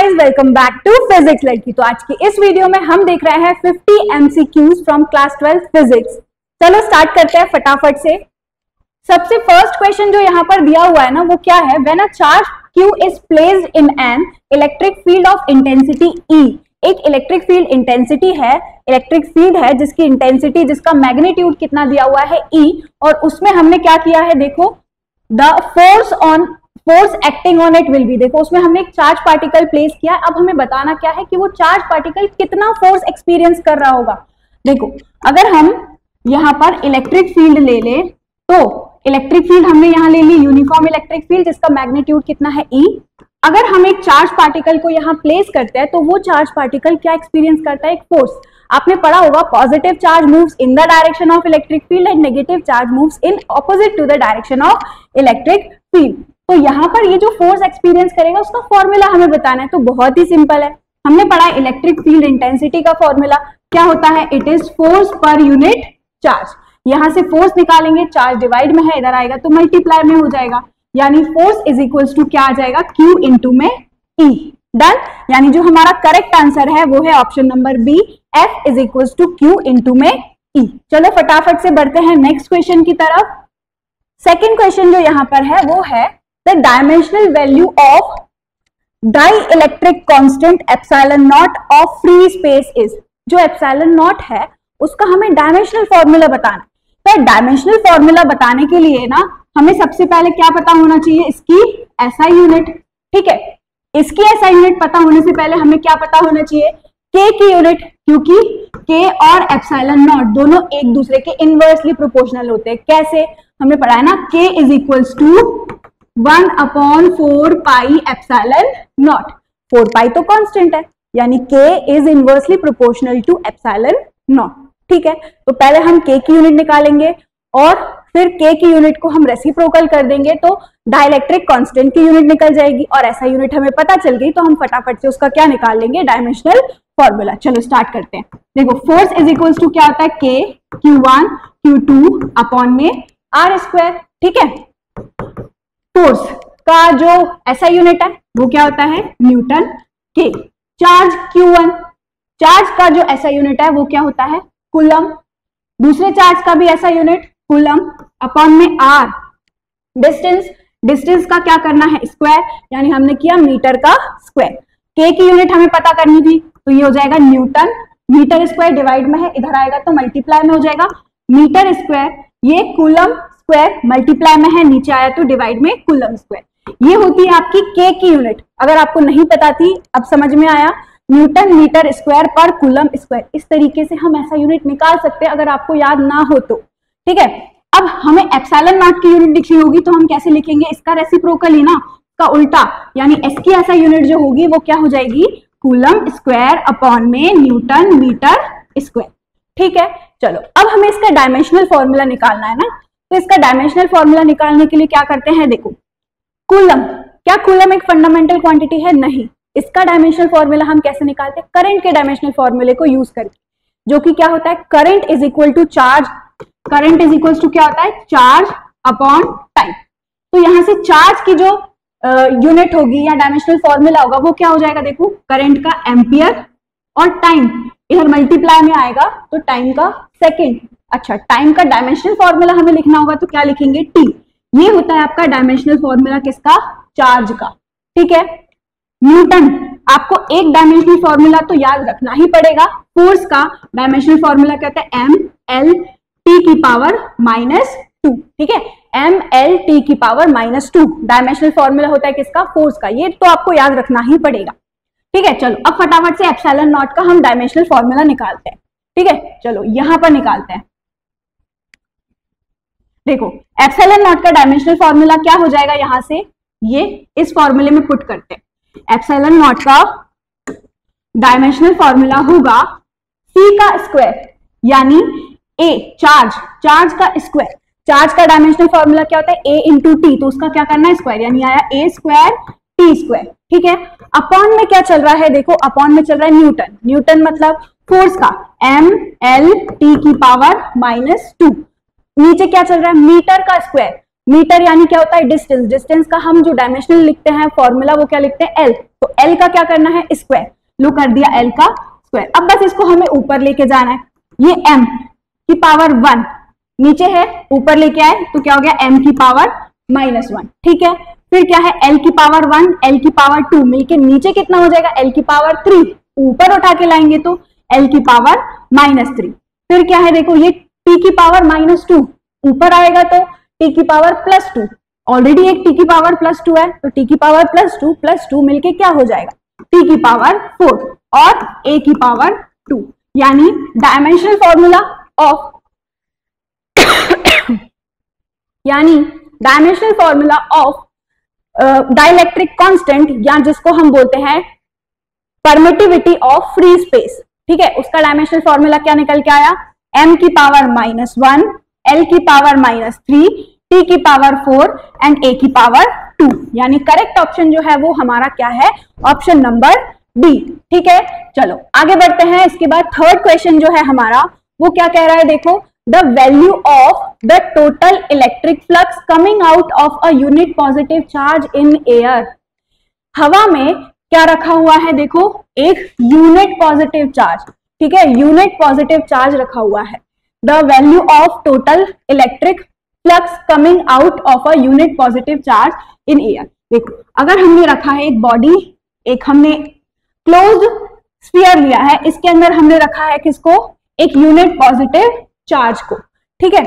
Guys, welcome back to physics लड़की। तो आज की इस वीडियो में हम देख रहे हैं 50 MCQs फ्रॉम क्लास 12 फिजिक्स। चलो स्टार्ट करते हैं फटाफट से। सबसे फर्स्ट क्वेश्चन जो यहाँ पर दिया हुआ है ना, वो क्या है? When a charge Q is placed in an electric field of intensity E। एक इलेक्ट्रिक फील्ड इंटेंसिटी है, इलेक्ट्रिक फील्ड है जिसकी इंटेंसिटी, जिसका मैग्नीट्यूड कितना दिया हुआ है E, और उसमें हमने क्या किया है, देखो the force acting on it will be. देखो उसमें हमने एक चार्ज पार्टिकल प्लेस किया। अब हमें बताना क्या है कि वो चार्ज पार्टिकल कितना फोर्स एक्सपीरियंस कर रहा होगा। देखो अगर हम यहाँ पर इलेक्ट्रिक फील्ड ले ले तो इलेक्ट्रिक फील्ड हमने यहाँ ले ली यूनिफॉर्म इलेक्ट्रिक फील्ड, जिसका मैग्नीट्यूड कितना है E। अगर हम एक चार्ज पार्टिकल को यहाँ प्लेस करते हैं तो वो चार्ज पार्टिकल क्या एक्सपीरियंस करता है? एक फोर्स। आपने पढ़ा होगा positive charge moves in the direction of electric field and negative charge moves in opposite to the direction of electric field. तो यहाँ पर ये जो फोर्स एक्सपीरियंस करेगा उसका फॉर्मूला हमें बताना है। तो बहुत ही सिंपल है, हमने पढ़ा है इलेक्ट्रिक फील्ड इंटेंसिटी का फॉर्मूला क्या होता है? It is force per unit charge. यहां से फोर्स निकालेंगे, चार्ज डिवाइड में है, इधर आएगा तो मल्टीप्लाई में हो जाएगा, यानी फोर्स इज इक्वल्स टू क्या आ जाएगा? Q इंटू में E। डन। यानी जो हमारा करेक्ट आंसर है वो है option number b, F is equals to Q into में E। चलो फटाफट से बढ़ते हैं नेक्स्ट क्वेश्चन की तरफ। सेकेंड क्वेश्चन जो यहाँ पर है वो है the dimensional value of dielectric constant epsilon not of free space is. जो एप्सिलॉन नॉट है उसका हमें डायमेंशनल फॉर्मूला बताना है। तो डायमेंशनल फॉर्मूला बताने के लिए ना हमें सबसे पहले क्या पता होना चाहिए? इसकी एसआई यूनिट। ठीक है, इसकी एसआई यूनिट पता होने से पहले हमें क्या पता होना चाहिए? के की यूनिट, क्योंकि के और एप्सिलॉन नॉट दोनों एक दूसरे के इनवर्सली प्रोपोर्शनल होते हैं। कैसे? हमने पढ़ा है ना, k is equals to 1/4 pi epsilon naught. 4 pi तो कांस्टेंट है, यानी k is inversely proportional to epsilon naught. ठीक है, तो पहले हम के की यूनिट निकालेंगे और फिर के की यूनिट को हम रेसिप्रोकल कर देंगे तो डाइलेक्ट्रिक कांस्टेंट की यूनिट निकल जाएगी, और ऐसा यूनिट हमें पता चल गई तो हम फटाफट से उसका क्या निकाल लेंगे? Dimensional formula. चलो स्टार्ट करते हैं। देखो फोर्स इज इक्वल्स टू क्या होता है? के Q1 Q2 अपॉन में R स्क्वायर। ठीक है, फोर्स का जो ऐसा यूनिट है वो क्या होता है? न्यूटन के। चार्ज Q1, चार्ज का जो ऐसा यूनिट है वो क्या होता है? कूलम। दूसरे चार्ज का भी ऐसा यूनिट कूलम अपॉन में R। डिस्टेंस, डिस्टेंस का क्या करना है? स्क्वायर, यानी हमने किया मीटर का स्क्वायर। के की यूनिट हमें पता करनी थी तो ये हो जाएगा न्यूटन। मीटर स्क्वायर डिवाइड में है, इधर आएगा तो मल्टीप्लाई में हो जाएगा मीटर स्क्वायर। ये कूलम स्क्वायर मल्टीप्लाई में है, नीचे आया तो डिवाइड में कूलम स्क्वायर। ये होती है आपकी के की यूनिट। अगर आपको नहीं पता थी, अब समझ में आया, न्यूटन मीटर स्क्वायर पर कूलम स्क्वायर। इस तरीके से हम ऐसा यूनिट निकाल सकते हैं अगर आपको याद ना हो तो। ठीक है, अब हमें एप्सिलॉन नॉट की यूनिट लिखनी होगी तो हम कैसे लिखेंगे? इसका रेसिप्रोकल ही ना, का उल्टा, यानी एस की ऐसा यूनिट जो होगी वो क्या हो जाएगी? कूलम स्क्वायर अपॉन में न्यूटन मीटर स्क्वायर। ठीक है, चलो अब हमें इसका डायमेंशनल फॉर्मूला निकालना है ना, तो इसका डायमेंशनल फॉर्मूला निकालने के लिए क्या करते हैं? देखो कूलम, क्या कूलम एक फंडामेंटल क्वांटिटी है? नहीं। इसका डायमेंशनल फॉर्मूला हम कैसे निकालते हैं? करंट के डायमेंशनल फॉर्मूले को यूज करके, जो कि क्या होता है? Current is equal to charge. Current is equal to क्या होता है? Charge upon time. तो यहां से चार्ज की जो यूनिट होगी या डायमेंशनल फॉर्मूला होगा वो क्या हो जाएगा? देखो करंट का एम्पियर और टाइम इधर मल्टीप्लाई में आएगा तो टाइम का सेकेंड। अच्छा, टाइम का डायमेंशनल फॉर्मूला हमें लिखना होगा तो क्या लिखेंगे? टी। ये होता है आपका डायमेंशनल फॉर्मूला किसका? चार्ज का। ठीक है, न्यूटन, आपको एक डायमेंशनल फॉर्मूला तो याद रखना ही पड़ेगा। फोर्स का डायमेंशनल फॉर्मूला क्या होता है? mL t की पावर -2। ठीक है, mL t की पावर -2 डायमेंशनल फॉर्मूला होता है किसका? फोर्स का। ये तो आपको याद रखना ही पड़ेगा। ठीक है, चलो अब फटाफट से एप्सिलॉन नॉट का हम डायमेंशनल फॉर्मूला निकालते हैं। ठीक है, चलो यहां पर निकालते हैं। देखो एप्सिलॉन नॉट का डायमेंशनल फॉर्मूला क्या हो जाएगा? यहां से ये इस फॉर्मूले में पुट करते हैं। एप्सिलॉन नॉट का डायमेंशनल फॉर्मूला होगा C का स्क्वायर, यानी A चार्ज, चार्ज का स्क्वायर। चार्ज का डायमेंशनल फॉर्मूला क्या होता है? A इंटू टी, तो उसका क्या करना है? स्क्वायर, यानी आया A स्क्वायर टी स्क्वायर। ठीक है, अपॉन में क्या चल रहा है? देखो अपॉन में चल रहा है न्यूटन। न्यूटन मतलब फोर्स का mL t की पावर -2। नीचे क्या चल रहा है? मीटर का स्क्वायर। मीटर यानी क्या होता है, डिस्टेंस, डिस्टेंस का हम जो डायमेंशनल लिखते हैं फॉर्मूला वो क्या लिखते हैं, एल, तो एल का क्या करना है, स्क्वायर, लो कर दिया एल का स्क्वायर। अब बस इसको हमें ऊपर लेके जाना है, ये m की पावर 1 नीचे है, ऊपर लेके आए तो क्या हो गया m की पावर -1, ठीक है। फिर क्या है, l की पावर 1, l की पावर 2 मिलके नीचे कितना हो जाएगा, l की पावर 3, ऊपर उठा के लाएंगे तो l की पावर -3। फिर क्या है, देखो ये t की पावर -2 ऊपर आएगा तो t की पावर +2, ऑलरेडी एक t की पावर +2 है तो t की पावर +2 मिलके क्या हो जाएगा, t की पावर 4 और a की पावर 2, यानी dimensional formula of dielectric constant, या जिसको हम बोलते हैं परमिटिविटी ऑफ फ्री स्पेस, ठीक है, उसका डायमेंशनल फॉर्मूला क्या निकल के आया, m की पावर -1, l की पावर -3, t की पावर 4 एंड a की पावर 2, यानी करेक्ट ऑप्शन जो है वो हमारा क्या है, ऑप्शन नंबर डी, ठीक है। चलो आगे बढ़ते हैं। इसके बाद थर्ड क्वेश्चन जो है हमारा वो क्या कह रहा है, देखो, the value of the total electric flux coming out of a unit positive charge in air. हवा में क्या रखा हुआ है, देखो एक यूनिट पॉजिटिव चार्ज, ठीक है, यूनिट पॉजिटिव चार्ज रखा हुआ है। The value of total electric flux coming out of a unit positive charge in air. देखो अगर हमने रखा है एक बॉडी, एक हमने क्लोज्ड स्फीयर लिया है, इसके अंदर हमने रखा है किसको, एक यूनिट पॉजिटिव चार्ज को, ठीक है।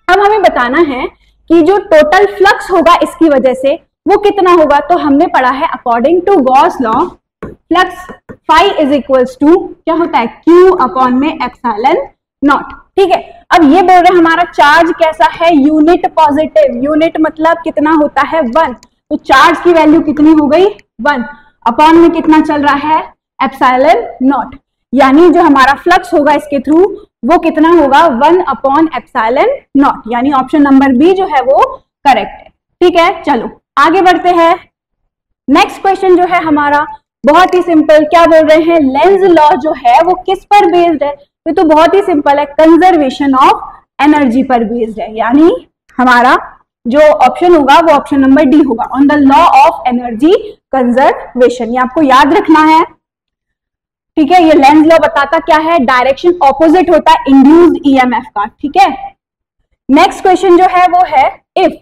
अब हमें बताना है कि जो टोटल फ्लक्स होगा इसकी वजह से वो कितना होगा, तो हमने पढ़ा है according to Gauss law flux phi is equals to क्या होता है, Q अपॉन में एप्सिलॉन नॉट, ठीक है। अब ये बोल रहे हैं हमारा चार्ज कैसा है, यूनिट पॉजिटिव, यूनिट मतलब कितना होता है 1, तो चार्ज की वैल्यू कितनी हो गई 1, अपॉन में कितना चल रहा है एप्सिलॉन नॉट, यानी जो हमारा फ्लक्स होगा इसके थ्रू वो कितना होगा 1 अपॉन एप्सिलॉन नॉट, यानी ऑप्शन नंबर बी जो है वो करेक्ट है, ठीक है। चलो आगे बढ़ते हैं। नेक्स्ट क्वेश्चन जो है हमारा बहुत ही सिंपल, क्या बोल रहे हैं, लेंज लॉ जो है वो किस पर बेस्ड है, ये तो बहुत ही सिंपल है, कंजर्वेशन ऑफ एनर्जी पर बेस्ड है, यानी हमारा जो ऑप्शन होगा वो ऑप्शन नंबर डी होगा, on the law of energy conservation, ये आपको याद रखना है, ठीक है। ये लेंज लॉ बताता क्या है, डायरेक्शन ऑपोजिट होता है इंड्यूस्ड ईएमएफ का, ठीक है। नेक्स्ट क्वेश्चन जो है वो है, if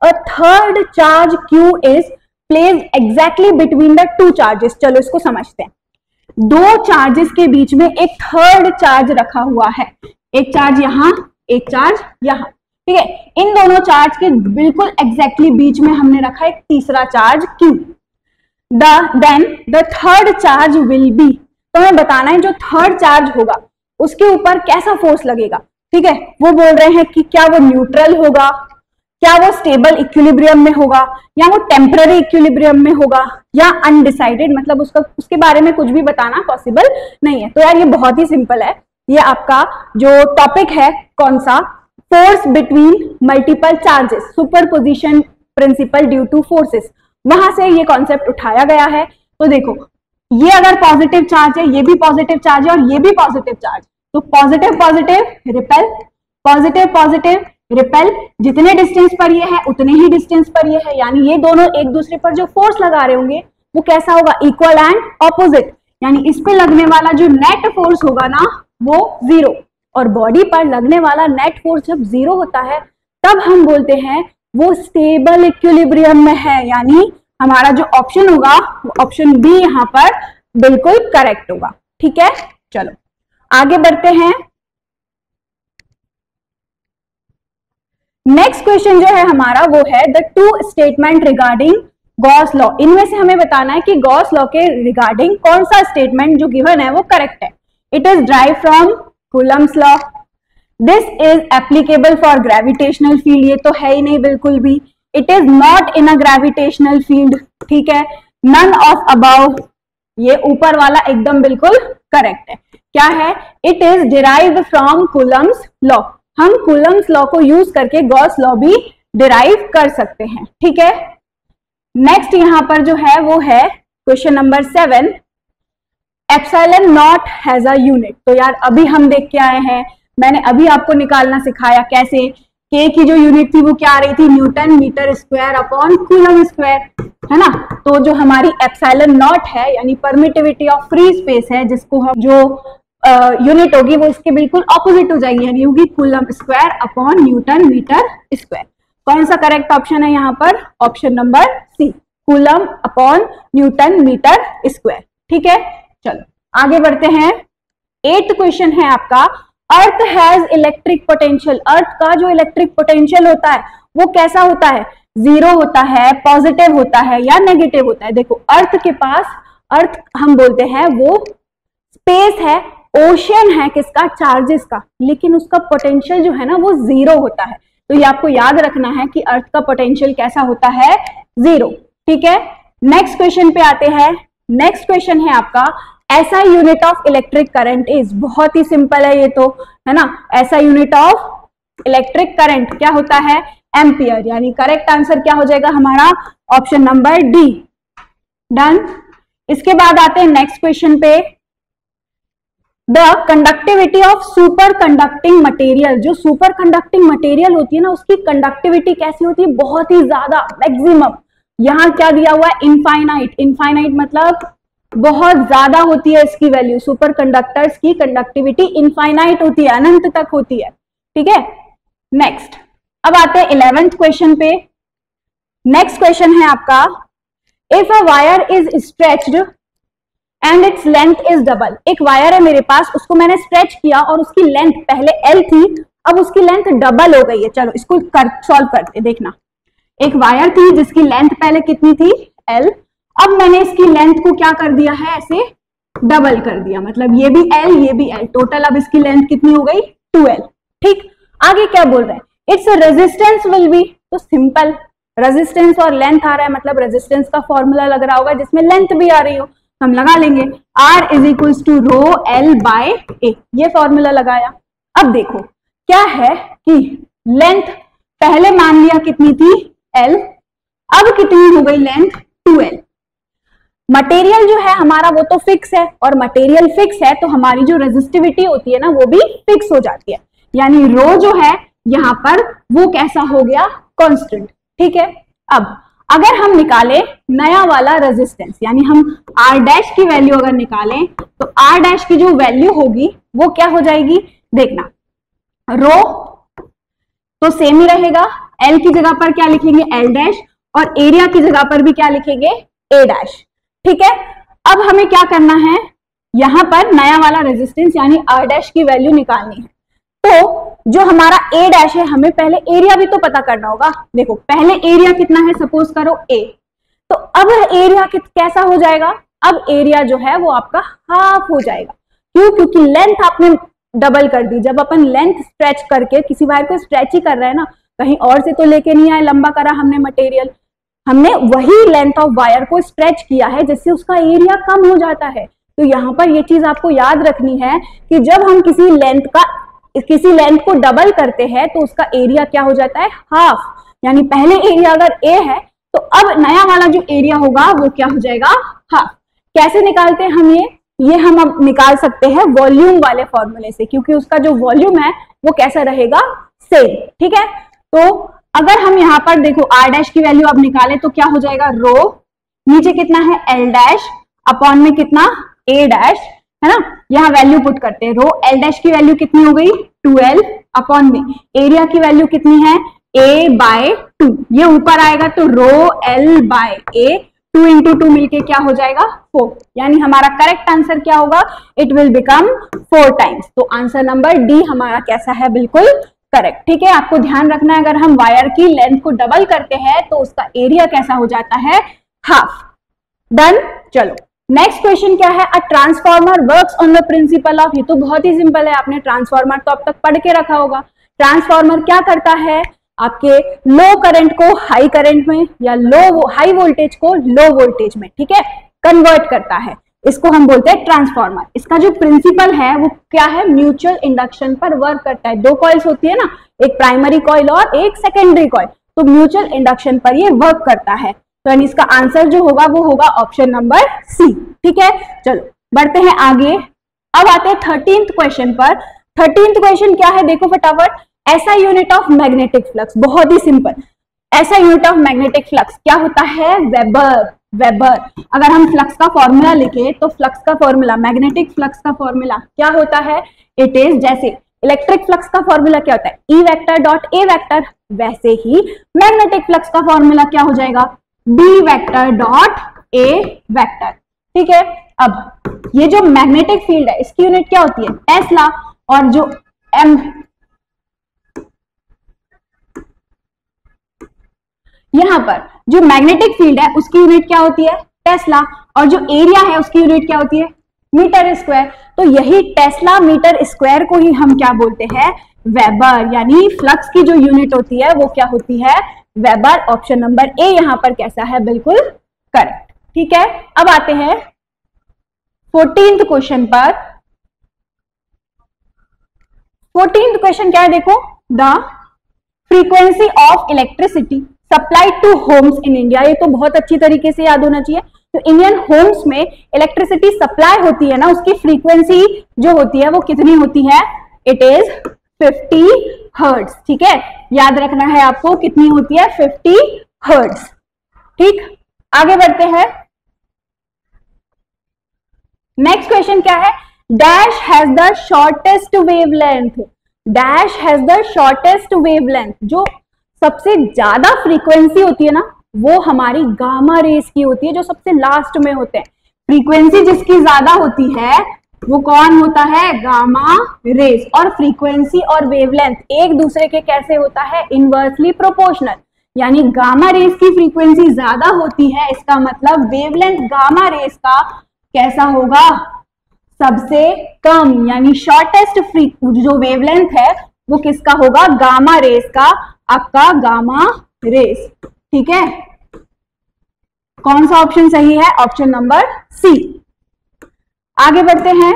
a third charge Q is placed exactly between the two charges, चलो इसको समझते हैं। दो चार्जेस के बीच में एक थर्ड चार्ज रखा हुआ है, एक चार्ज यहां, एक चार्ज यहां, ठीक है। इन दोनों चार्ज के बिल्कुल एग्जैक्टली बीच में हमने रखा एक तीसरा charge Q, then the third charge will be, तो हमें बताना है जो थर्ड चार्ज होगा उसके ऊपर कैसा फोर्स लगेगा, ठीक है। वो बोल रहे हैं कि क्या वो न्यूट्रल होगा, क्या वो स्टेबल इक्विलिब्रियम में होगा, या वो टेम्पररी इक्विलिब्रियम में होगा, या अनडिसाइडेड, मतलब उसके बारे में कुछ भी बताना पॉसिबल नहीं है। तो यार ये बहुत ही सिंपल है, ये आपका जो टॉपिक है कौन सा, force between multiple charges, superposition principle due two forces, वहां से ये कॉन्सेप्ट उठाया गया है। तो देखो ये अगर पॉजिटिव चार्ज है, ये भी पॉजिटिव चार्ज है और ये भी पॉजिटिव चार्ज, तो positive positive repel, positive positive repel, जितने डिस्टेंस पर ये है उतने ही डिस्टेंस पर ये है, यानी ये दोनों एक दूसरे पर जो फोर्स लगा रहे होंगे वो कैसा होगा, इक्वल एंड ऑपोजिट, यानी इस पे लगने वाला जो नेट फोर्स होगा ना वो 0, और बॉडी पर लगने वाला नेट फोर्स जब 0 होता है तब हम बोलते हैं वो स्टेबल इक्विलिब्रियम में है, यानी हमारा जो ऑप्शन होगा वो ऑप्शन बी यहां पर बिल्कुल करेक्ट होगा, ठीक है। चलो आगे बढ़ते हैं। नेक्स्ट क्वेश्चन जो है हमारा वो है the two statement regarding Gauss law, इनमें से हमें बताना है कि गॉस लॉ के रिगार्डिंग कौन सा स्टेटमेंट जो गिवन है वो करेक्ट है। It is drive from Coulomb's law, this is applicable for gravitational field, ये तो है ही नहीं बिल्कुल भी, it is not in a gravitational field, ठीक है, नन ऑफ अबाउ, ये ऊपर वाला एकदम बिल्कुल करेक्ट है। क्या है, it is derived from Coulomb's law, हम कूलम्स लॉ को यूज करके गॉस लॉ भी डिराइव कर सकते हैं, ठीक है। नेक्स्ट यहां पर जो है वो है question number 7, epsilon not has a unit, तो यार अभी हम देख के आए हैं, मैंने अभी आपको निकालना सिखाया कैसे के की जो यूनिट थी वो क्या आ रही थी, newton metre square upon coulomb square, है ना। तो जो हमारी एप्सिलॉन नॉट है यानी परमिटिविटी ऑफ फ्री स्पेस है, जिसको हम जो यूनिट होगी वो इसके बिल्कुल ऑपोजिट हो जाएगी, यानी होगी coulomb square upon newton metre square. कौन सा करेक्ट ऑप्शन है यहाँ पर, option number c, coulomb upon newton metre square. ठीक है, चलो आगे बढ़ते हैं। 8th क्वेश्चन है आपका, अर्थ हैज इलेक्ट्रिक पोटेंशियल। अर्थ का जो इलेक्ट्रिक पोटेंशियल होता है वो कैसा होता है, 0 होता है, पॉजिटिव होता है या नेगेटिव होता है। देखो अर्थ के पास, अर्थ हम बोलते हैं वो स्पेस है, ओशियन है किसका, चार्जेस का, लेकिन उसका पोटेंशियल जो है ना वो 0 होता है। तो ये आपको याद रखना है कि अर्थ का पोटेंशियल कैसा होता है, 0। ठीक है, नेक्स्ट क्वेश्चन पे आते हैं। नेक्स्ट क्वेश्चन है आपका, ऐसा unit of electric current is. बहुत ही सिंपल है ये तो, है ना। ऐसा यूनिट ऑफ इलेक्ट्रिक करंट क्या होता है, एम्पियर, यानी करेक्ट आंसर क्या हो जाएगा हमारा, ऑप्शन नंबर डी। डन। इसके बाद आते हैं नेक्स्ट क्वेश्चन पे, the conductivity of super conducting material. जो सुपर कंडक्टिंग मटेरियल होती है ना उसकी कंडक्टिविटी कैसी होती है, बहुत ही ज्यादा, मैक्सिमम। यहां क्या दिया हुआ है, इनफाइनाइट। इनफाइनाइट मतलब बहुत ज्यादा होती है इसकी वैल्यू। सुपर कंडक्टर्स की कंडक्टिविटी इनफाइनाइट होती है, अनंत तक होती है। ठीक है, नेक्स्ट अब आते हैं 11th क्वेश्चन पे। नेक्स्ट क्वेश्चन है आपका, if a wire is stretched and its length is double. एक वायर है मेरे पास, उसको मैंने स्ट्रेच किया और उसकी लेंथ पहले L थी, अब उसकी लेंथ डबल हो गई है। चलो इसको सॉल्व करते, देखना। एक वायर थी जिसकी लेंथ पहले कितनी थी, L, अब मैंने इसकी लेंथ को क्या कर दिया है, ऐसे डबल कर दिया, मतलब ये भी L ये भी L, टोटल अब इसकी लेंथ कितनी हो गई, 2L। ठीक, आगे क्या बोल रहे हैं, इट्स रेजिस्टेंस विल बी। तो सिंपल, रेजिस्टेंस और लेंथ आ रहा है, मतलब रेजिस्टेंस का फॉर्मूला लग रहा होगा जिसमें लेंथ भी आ रही हो, हम लगा लेंगे R is equal to rho L by A, ये फॉर्मूला लगाया। अब देखो क्या है कि लेंथ पहले मान लिया कितनी थी, L, अब कितनी हो गई लेंथ, 2L। मटेरियल जो है हमारा वो तो फिक्स है, और मटेरियल फिक्स है तो हमारी जो रेजिस्टिविटी होती है ना वो भी फिक्स हो जाती है, यानी रो जो है यहां पर वो कैसा हो गया, कांस्टेंट। ठीक है, अब अगर हम निकालें नया वाला रेजिस्टेंस, यानी हम R डैश की वैल्यू अगर निकालें तो R डैश की जो वैल्यू होगी वो क्या हो जाएगी, देखना, रो तो सेम ही रहेगा, L की जगह पर क्या लिखेंगे, L डैश, और एरिया की जगह पर भी क्या लिखेंगे, A डैश। ठीक है, अब हमें क्या करना है, यहां पर नया वाला रेजिस्टेंस यानी R डैश की वैल्यू निकालनी है। तो जो हमारा A डैश है, हमें पहले एरिया भी तो पता करना होगा। देखो पहले एरिया कितना है, सपोज करो A, तो अब एरिया कैसा हो जाएगा, अब एरिया जो है वो आपका हाफ हो जाएगा। क्यों, क्योंकि लेंथ आपने डबल कर दी। जब अपन लेंथ स्ट्रेच करके, किसी वायर को स्ट्रेच ही कर रहे हैं ना, कहीं और से तो लेके नहीं आए, लंबा करा हमने मटेरियल, हमने वही लेंथ ऑफ वायर को स्ट्रेच किया है जिससे उसका एरिया कम हो जाता है। तो यहाँ पर ये चीज आपको याद रखनी है कि जब हम किसी लेंथ को डबल करते हैं तो उसका एरिया क्या हो जाता है, हाफ। यानी पहले एरिया अगर A है तो अब नया वाला जो एरिया होगा वो क्या हो जाएगा, हाफ। कैसे निकालते हैं हम ये हम अब निकाल सकते हैं वॉल्यूम वाले फॉर्मूले से, क्योंकि उसका जो वॉल्यूम है वो कैसा रहेगा, सेम। ठीक है, तो अगर हम यहाँ पर देखो R डैश की वैल्यू अब निकाले तो क्या हो जाएगा, रो, नीचे कितना है L डैश, अपॉन में कितना A डैश, है ना। यहाँ वैल्यू पुट करते हैं, रो L डैश की वैल्यू कितनी हो गई, 2L, अपॉन में एरिया की वैल्यू कितनी है, A बाय 2, ये ऊपर आएगा तो रो L बाय A, 2 इंटू 2 मिलके क्या हो जाएगा, 4। यानी हमारा करेक्ट आंसर क्या होगा, इट विल बिकम 4 टाइम्स। तो आंसर नंबर डी हमारा कैसा है, बिल्कुल करेक्ट। ठीक है, आपको ध्यान रखना है अगर हम वायर की लेंथ को डबल करते हैं तो उसका एरिया कैसा हो जाता है, हाफ। डन। चलो नेक्स्ट क्वेश्चन क्या है, a transformer works on the principle of. ये तो बहुत ही सिंपल है, आपने ट्रांसफॉर्मर तो अब तक पढ़ के रखा होगा। ट्रांसफॉर्मर क्या करता है, आपके लो करंट को हाई करंट में या हाई वोल्टेज को लो वोल्टेज में, ठीक है, कन्वर्ट करता है। इसको हम बोलते हैं ट्रांसफॉर्मर। इसका जो प्रिंसिपल है वो क्या है, म्यूचुअल इंडक्शन पर वर्क करता है। दो कॉइल्स होती है ना, एक प्राइमरी कॉइल और एक सेकेंडरी कॉइल, तो म्यूचुअल इंडक्शन पर ये वर्क करता है। तो इसका आंसर जो होगा वो होगा ऑप्शन नंबर सी। ठीक है, चलो बढ़ते हैं आगे। अब आते हैं 13th क्वेश्चन पर। 13th क्वेश्चन क्या है, देखो फटाफट। ऐसा यूनिट ऑफ मैग्नेटिक फ्लक्स, बहुत ही सिंपल, ऐसा यूनिट ऑफ मैग्नेटिक फ्लक्स क्या होता है? वेबर। वेबर। अगर हम फ्लक्स का फॉर्मूला लिखे तो फ्लक्स का फॉर्मूला, मैग्नेटिक फ्लक्स का फॉर्मूला क्या होता है? इट इज, जैसे इलेक्ट्रिक फ्लक्स का फॉर्मूला क्या होता है? E vector dot A vector, वैसे ही मैग्नेटिक फ्लक्स का फॉर्मूला क्या हो जाएगा? B vector dot A vector. ठीक है, अब ये जो मैग्नेटिक फील्ड है इसकी यूनिट क्या होती है? टेस्ला। और जो एम, यहां पर जो मैग्नेटिक फील्ड है उसकी यूनिट क्या होती है? टेस्ला। और जो एरिया है उसकी यूनिट क्या होती है? Metre square. तो यही टेस्ला मीटर स्क्वायर को ही हम क्या बोलते हैं? वेबर। यानी फ्लक्स की जो यूनिट होती है वो क्या होती है? वेबर। ऑप्शन नंबर ए यहां पर कैसा है? बिल्कुल करेक्ट। ठीक है, अब आते हैं 14th क्वेश्चन पर। 14th क्वेश्चन क्या है? देखो, the frequency of electricity supplied to homes in India. ये तो बहुत अच्छी तरीके से याद होना चाहिए। तो इंडियन होम्स में इलेक्ट्रिसिटी सप्लाई होती है ना, उसकी फ्रीक्वेंसी जो होती है वो कितनी होती है? It is 50 hertz. ठीक है, याद रखना है आपको, कितनी होती है? 50 हर्ट्ज। ठीक, आगे बढ़ते हैं। नेक्स्ट क्वेश्चन क्या है? Dash has the shortest wavelength. Dash has the shortest wavelength. जो सबसे ज्यादा फ्रीक्वेंसी होती है ना वो हमारी गामा रेस की होती है, जो सबसे लास्ट में होते हैं। फ्रीक्वेंसी जिसकी ज्यादा होती है वो कौन होता है? Gamma rays. और फ्रीक्वेंसी और वेवलेंथ एक दूसरे के कैसे होता है? Inversely proportional. यानी गामा रेस की फ्रीक्वेंसी ज्यादा होती है, इसका मतलब वेवलेंथ गामा रेस का कैसा होगा? सबसे कम। यानी शॉर्टेस्ट जो वेवलेंथ है वो किसका होगा? गामा रेस का, आपका गामा रेस। ठीक है, कौन सा ऑप्शन सही है? Option number C. आगे बढ़ते हैं।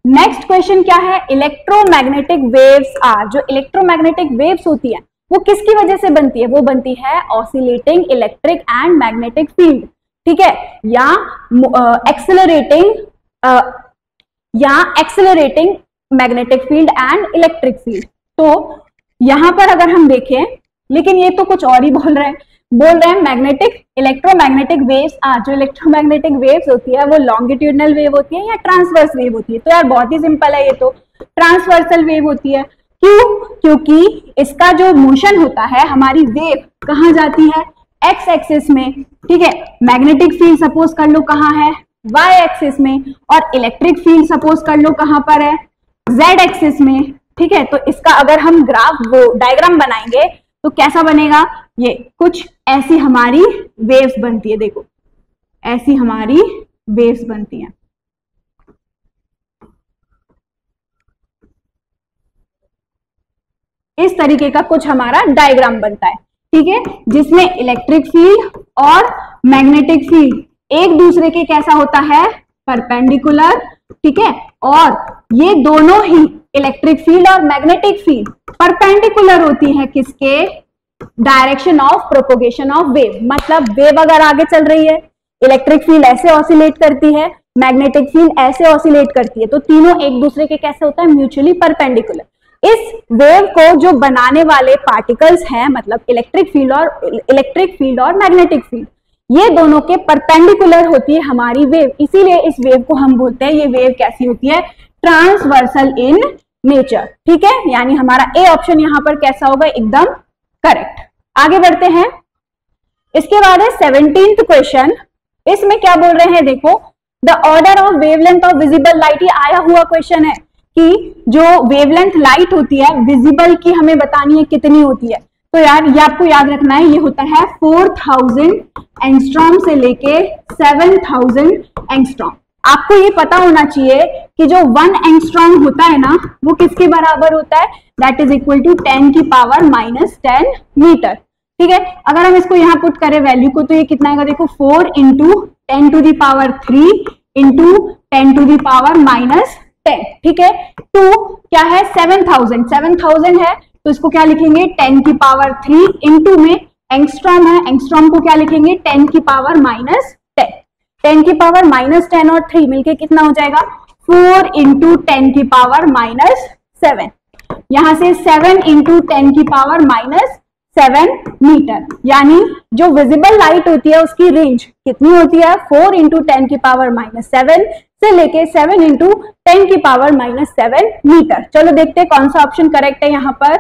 नेक्स्ट क्वेश्चन क्या है? Electromagnetic waves are. जो इलेक्ट्रोमैग्नेटिक वेव्स होती है वो किसकी वजह से बनती है? वो बनती है oscillating electric and magnetic field. ठीक है, या accelerating magnetic field and electric field. तो यहां पर अगर हम देखें, लेकिन ये तो कुछ और ही बोल रहे हैं मैग्नेटिक इलेक्ट्रोमैग्नेटिक वेव्स आर। जो इलेक्ट्रोमैग्नेटिक वेव्स होती है वो लॉन्गिट्यूडनल वेव होती है या ट्रांसवर्स वेव होती है? तो यार बहुत ही सिंपल है, ये तो ट्रांसवर्सल वेव होती है। क्यों? क्योंकि इसका जो मोशन होता है, हमारी वेव कहां जाती है? एक्स एक्सिस में। ठीक है, मैग्नेटिक फील्ड सपोज कर लो कहां है? वाई एक्सिस में। और इलेक्ट्रिक फील्ड सपोज कर लो कहां पर है? जेड एक्सिस में। ठीक है, तो इसका अगर हम ग्राफ वो डायग्राम बनाएंगे तो कैसा बनेगा? ये कुछ ऐसी हमारी वेव्स बनती है। देखो, ऐसी हमारी वेव्स बनती हैं। इस तरीके का कुछ हमारा डायग्राम बनता है। ठीक है, जिसमें इलेक्ट्रिक फील्ड और मैग्नेटिक फील्ड एक दूसरे के कैसा होता है? परपेंडिकुलर। ठीक है, और ये दोनों ही इलेक्ट्रिक फील्ड और मैग्नेटिक फील्ड परपेंडिकुलर होती है किसके? Direction of propagation of wave. मतलब वेव अगर आगे चल रही है, इलेक्ट्रिक फील्ड ऐसे ऑसिलेट करती है, मैग्नेटिक फील्ड ऐसे ऑसिलेट करती है, तो तीनों एक दूसरे के कैसे होता है? Mutually perpendicular. इस वेव को जो बनाने वाले पार्टिकल्स हैं, मतलब इलेक्ट्रिक फील्ड और मैग्नेटिक फील्ड, ये दोनों के परपेंडिकुलर होती है हमारी वेव। इसीलिए इस वेव को हम बोलते हैं, ये वेव कैसी होती है? Transversal in nature. ठीक है, यानी हमारा ए ऑप्शन यहां पर कैसा होगा? एकदम करेक्ट। आगे बढ़ते हैं। इसके बाद है 17th क्वेश्चन। इसमें क्या बोल रहे हैं? देखो, the order of wavelength of visible light. ये आया हुआ क्वेश्चन है कि जो वेवलेंथ लाइट होती है विजिबल की हमें बतानी है कितनी होती है। तो यार ये आपको याद रखना है, ये होता है 4000 एंगस्ट्रॉम से लेके 7000 एंगस्ट्रॉम। आपको ये पता होना चाहिए कि जो 1 एंगस्ट्रॉम होता है ना वो किसके बराबर होता है? दैट इज इक्वल टू 10 की पावर -10 मीटर। ठीक है, अगर हम इसको यहाँ पुट करें वैल्यू को तो ये कितना आएगा? देखो, 4 × 10 to the power 3 × 10 to the power -10। ठीक है, 2 क्या है? 7000 है, तो इसको क्या लिखेंगे? 10 की पावर 3 इंटू में एंगस्ट्रॉम है, एंगस्ट्रॉम को क्या लिखेंगे? 10 की पावर -10। 10 की पावर -10 और 3 मिलके कितना हो जाएगा? 4 × 10 की पावर -7। यहां से 7 इंटू 10 की पावर -7 मीटर, यानी जो विजिबल लाइट होती है उसकी रेंज कितनी होती है, 4 इंटू 10 की पावर -7 से लेके 7 इंटू 10 की पावर -7 मीटर। चलो देखते हैं कौन सा ऑप्शन करेक्ट है यहाँ पर।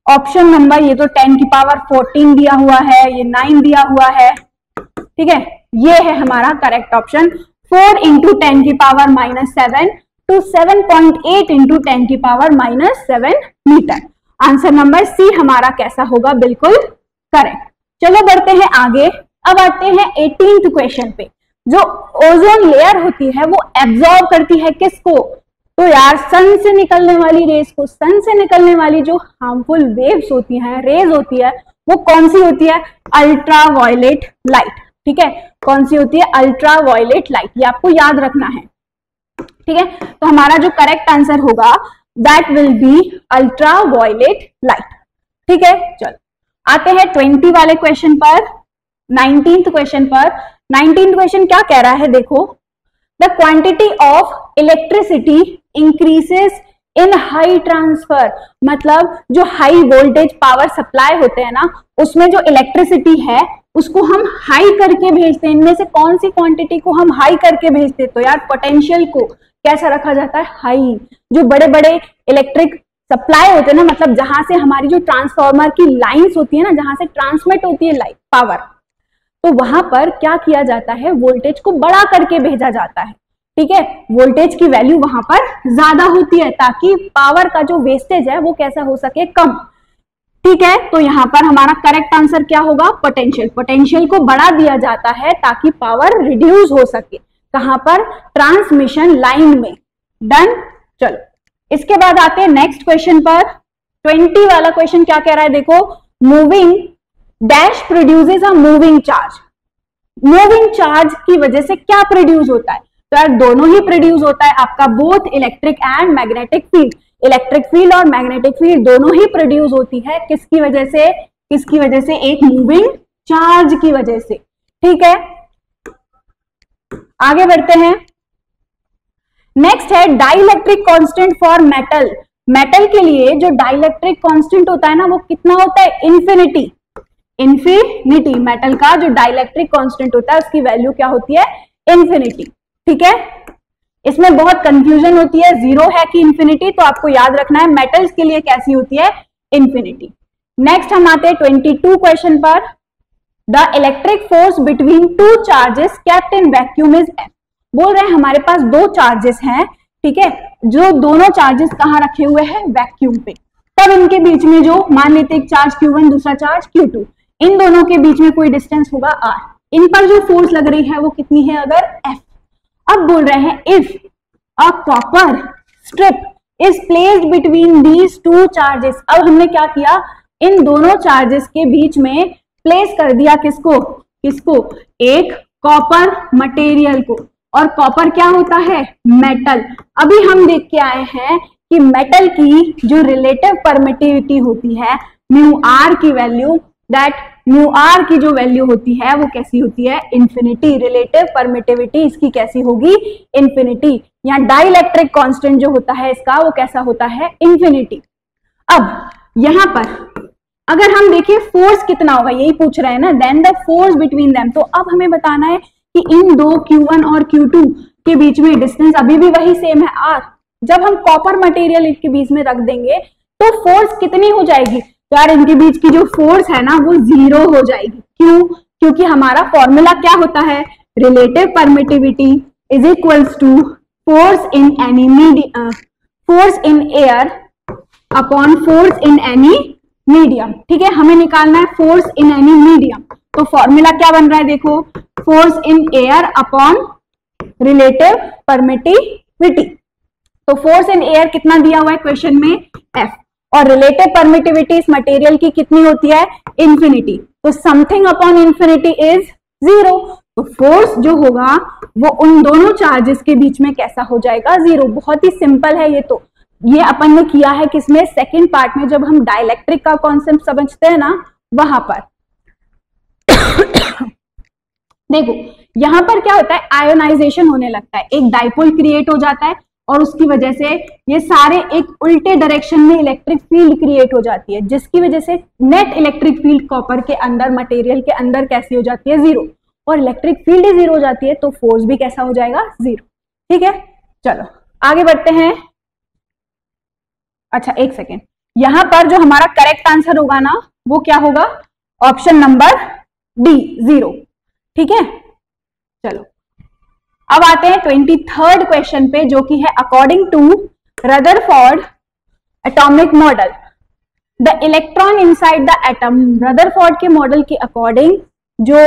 ऑप्शन नंबर, ये तो 10 की पावर 14 दिया हुआ है, ये 9 दिया हुआ है, ठीक है, ये है हमारा करेक्ट ऑप्शन। 4 इंटू 10 की पावर -7 टू 7.8 इंटू 10 की power -7 metre. Answer number C हमारा कैसा होगा, बिल्कुल करेक्ट। चलो बढ़ते हैं आगे। अब आते हैं 18th क्वेश्चन पे। जो ओजोन लेयर होती है वो एब्जॉर्ब करती है किसको, तो यार सन से निकलने वाली रेस को। सन से निकलने वाली जो हार्मफुल वेव्स होती हैं, रेज होती है, वो कौन सी होती है, अल्ट्रा वायलेट लाइट, ठीक है, कौन सी होती है, अल्ट्रा वायलेट लाइट, ये आपको याद रखना है, ठीक है। तो हमारा जो करेक्ट आंसर होगा that will be ultraviolet light, ठीक है। चलो आते हैं 20 वाले क्वेश्चन पर, 19th क्वेश्चन पर। 19th क्वेश्चन क्या कह रहा है, देखो, the quantity of electricity increases in high transfer, मतलब जो हाई वोल्टेज पावर सप्लाई होते हैं ना, उसमें जो इलेक्ट्रिसिटी है उसको हम हाई करके भेजते हैं। इनमें से कौन सी क्वांटिटी को हम हाई करके भेजते हैं, तो यार पोटेंशियल को कैसा रखा जाता है, हाई। जो बड़े बड़े इलेक्ट्रिक सप्लाई होते हैं ना, मतलब जहां से हमारी जो ट्रांसफार्मर की लाइंस होती है ना, जहां से ट्रांसमिट होती है लाइट पावर, तो वहां पर क्या किया जाता है, वोल्टेज को बड़ा करके भेजा जाता है, ठीक है। वोल्टेज की वैल्यू वहां पर ज्यादा होती है ताकि पावर का जो वेस्टेज है वो कैसा हो सके, कम, ठीक है। तो यहाँ पर हमारा करेक्ट आंसर क्या होगा, पोटेंशियल। पोटेंशियल को बढ़ा दिया जाता है ताकि पावर रिड्यूस हो सके, कहां पर, ट्रांसमिशन लाइन में। डन। चलो इसके बाद आते हैं नेक्स्ट क्वेश्चन पर। 20 वाला क्वेश्चन क्या कह रहा है, देखो, moving dash produces a moving charge. Moving charge की वजह से क्या प्रोड्यूस होता है, तो यार दोनों ही प्रोड्यूस होता है आपका, both electric and magnetic field. Electric field और मैग्नेटिक फील्ड दोनों ही प्रोड्यूस होती है, किसकी वजह से, किसकी वजह से, एक मूविंग चार्ज की वजह से, ठीक है। आगे बढ़ते हैं। नेक्स्ट है dielectric constant for metal. Metal के लिए जो डाइलेक्ट्रिक कांस्टेंट होता है ना, वो कितना होता है, इन्फिनिटी। इन्फिनिटी, मेटल का जो डाइलेक्ट्रिक कांस्टेंट होता है उसकी वैल्यू क्या होती है, इन्फिनिटी, ठीक है। इसमें बहुत कंफ्यूजन होती है, जीरो है कि इन्फिनिटी, तो आपको याद रखना है मेटल्स के लिए कैसी होती है, इन्फिनिटी। नेक्स्ट हम आते हैं 22 क्वेश्चन पर। The electric force between two charges kept in vacuum is F। बोल रहे हैं हमारे पास दो चार्जेस हैं, ठीक है, जो दोनों चार्जेस कहाँ रखे हुए हैं, वैक्यूम पे। तब इनके बीच में जो, मान लेते एक चार्ज Q1 दूसरा चार्ज Q2, इन दोनों के बीच में कोई डिस्टेंस होगा R। इन पर जो फोर्स लग रही है वो कितनी है, अगर F। अब बोल रहे हैं if a copper strip is placed between these two charges. अब हमने क्या किया, इन दोनों चार्जेस के बीच में प्लेस कर दिया किसको, किसको, एक कॉपर मटेरियल को। और कॉपर क्या होता है, मेटल। अभी हम देख के आए हैं कि मेटल की जो रिलेटिव परमिटिविटी होती है, म्यू आर की वैल्यू, दैट म्यू आर की जो वैल्यू होती है वो कैसी होती है, इन्फिनिटी। रिलेटिव परमिटिविटी इसकी कैसी होगी, इन्फिनिटी। या डाइलेक्ट्रिक कांस्टेंट जो होता है इसका वो कैसा होता है, इन्फिनिटी। अब यहां पर अगर हम देखिए फोर्स कितना होगा, यही पूछ रहे हैं ना, then the force between them. तो अब हमें बताना है कि इन दो Q1 और Q2 के बीच में डिस्टेंस अभी भी वही सेम है R। जब हम कॉपर मटेरियल इनके बीच में रख देंगे तो फोर्स कितनी हो जाएगी, तो यार इनके बीच की जो फोर्स है ना वो जीरो हो जाएगी। क्यों, क्योंकि हमारा फॉर्मूला क्या होता है, relative permittivity is equals to force in any medium, force in air upon force in any medium, ठीक है। हमें निकालना है फोर्स इन एनी मीडियम, तो फॉर्मूला क्या बन रहा है, देखो, force in air upon relative permittivity. तो फोर्स इन एयर कितना दिया हुआ है क्वेश्चन में, F, और रिलेटिव परमिटिविटी इस मटेरियल की कितनी होती है, इन्फिनिटी। तो something upon infinity is zero. तो फोर्स जो होगा वो उन दोनों चार्जेस के बीच में कैसा हो जाएगा, जीरो। बहुत ही सिंपल है ये, तो ये अपन ने किया है किसमें, सेकेंड पार्ट में, जब हम डाइलेक्ट्रिक का कॉन्सेप्ट समझते हैं ना वहां पर। देखो यहां पर क्या होता है, आयोनाइजेशन होने लगता है, एक डाइपोल क्रिएट हो जाता है और उसकी वजह से ये सारे एक उल्टे डायरेक्शन में इलेक्ट्रिक फील्ड क्रिएट हो जाती है, जिसकी वजह से नेट इलेक्ट्रिक फील्ड कॉपर के अंदर, मटेरियल के अंदर कैसी हो जाती है, जीरो, और इलेक्ट्रिक फील्ड ही जीरो हो जाती है तो फोर्स भी कैसा हो जाएगा, जीरो। ठीक है, चलो आगे बढ़ते हैं। अच्छा एक सेकेंड, यहां पर जो हमारा करेक्ट आंसर होगा ना वो क्या होगा, ऑप्शन नंबर डी, जीरो। ठीक है, चलो अब आते हैं 23rd क्वेश्चन पे, जो कि है according to Rutherford atomic model the electron inside the atom. Rutherford के मॉडल के अकॉर्डिंग जो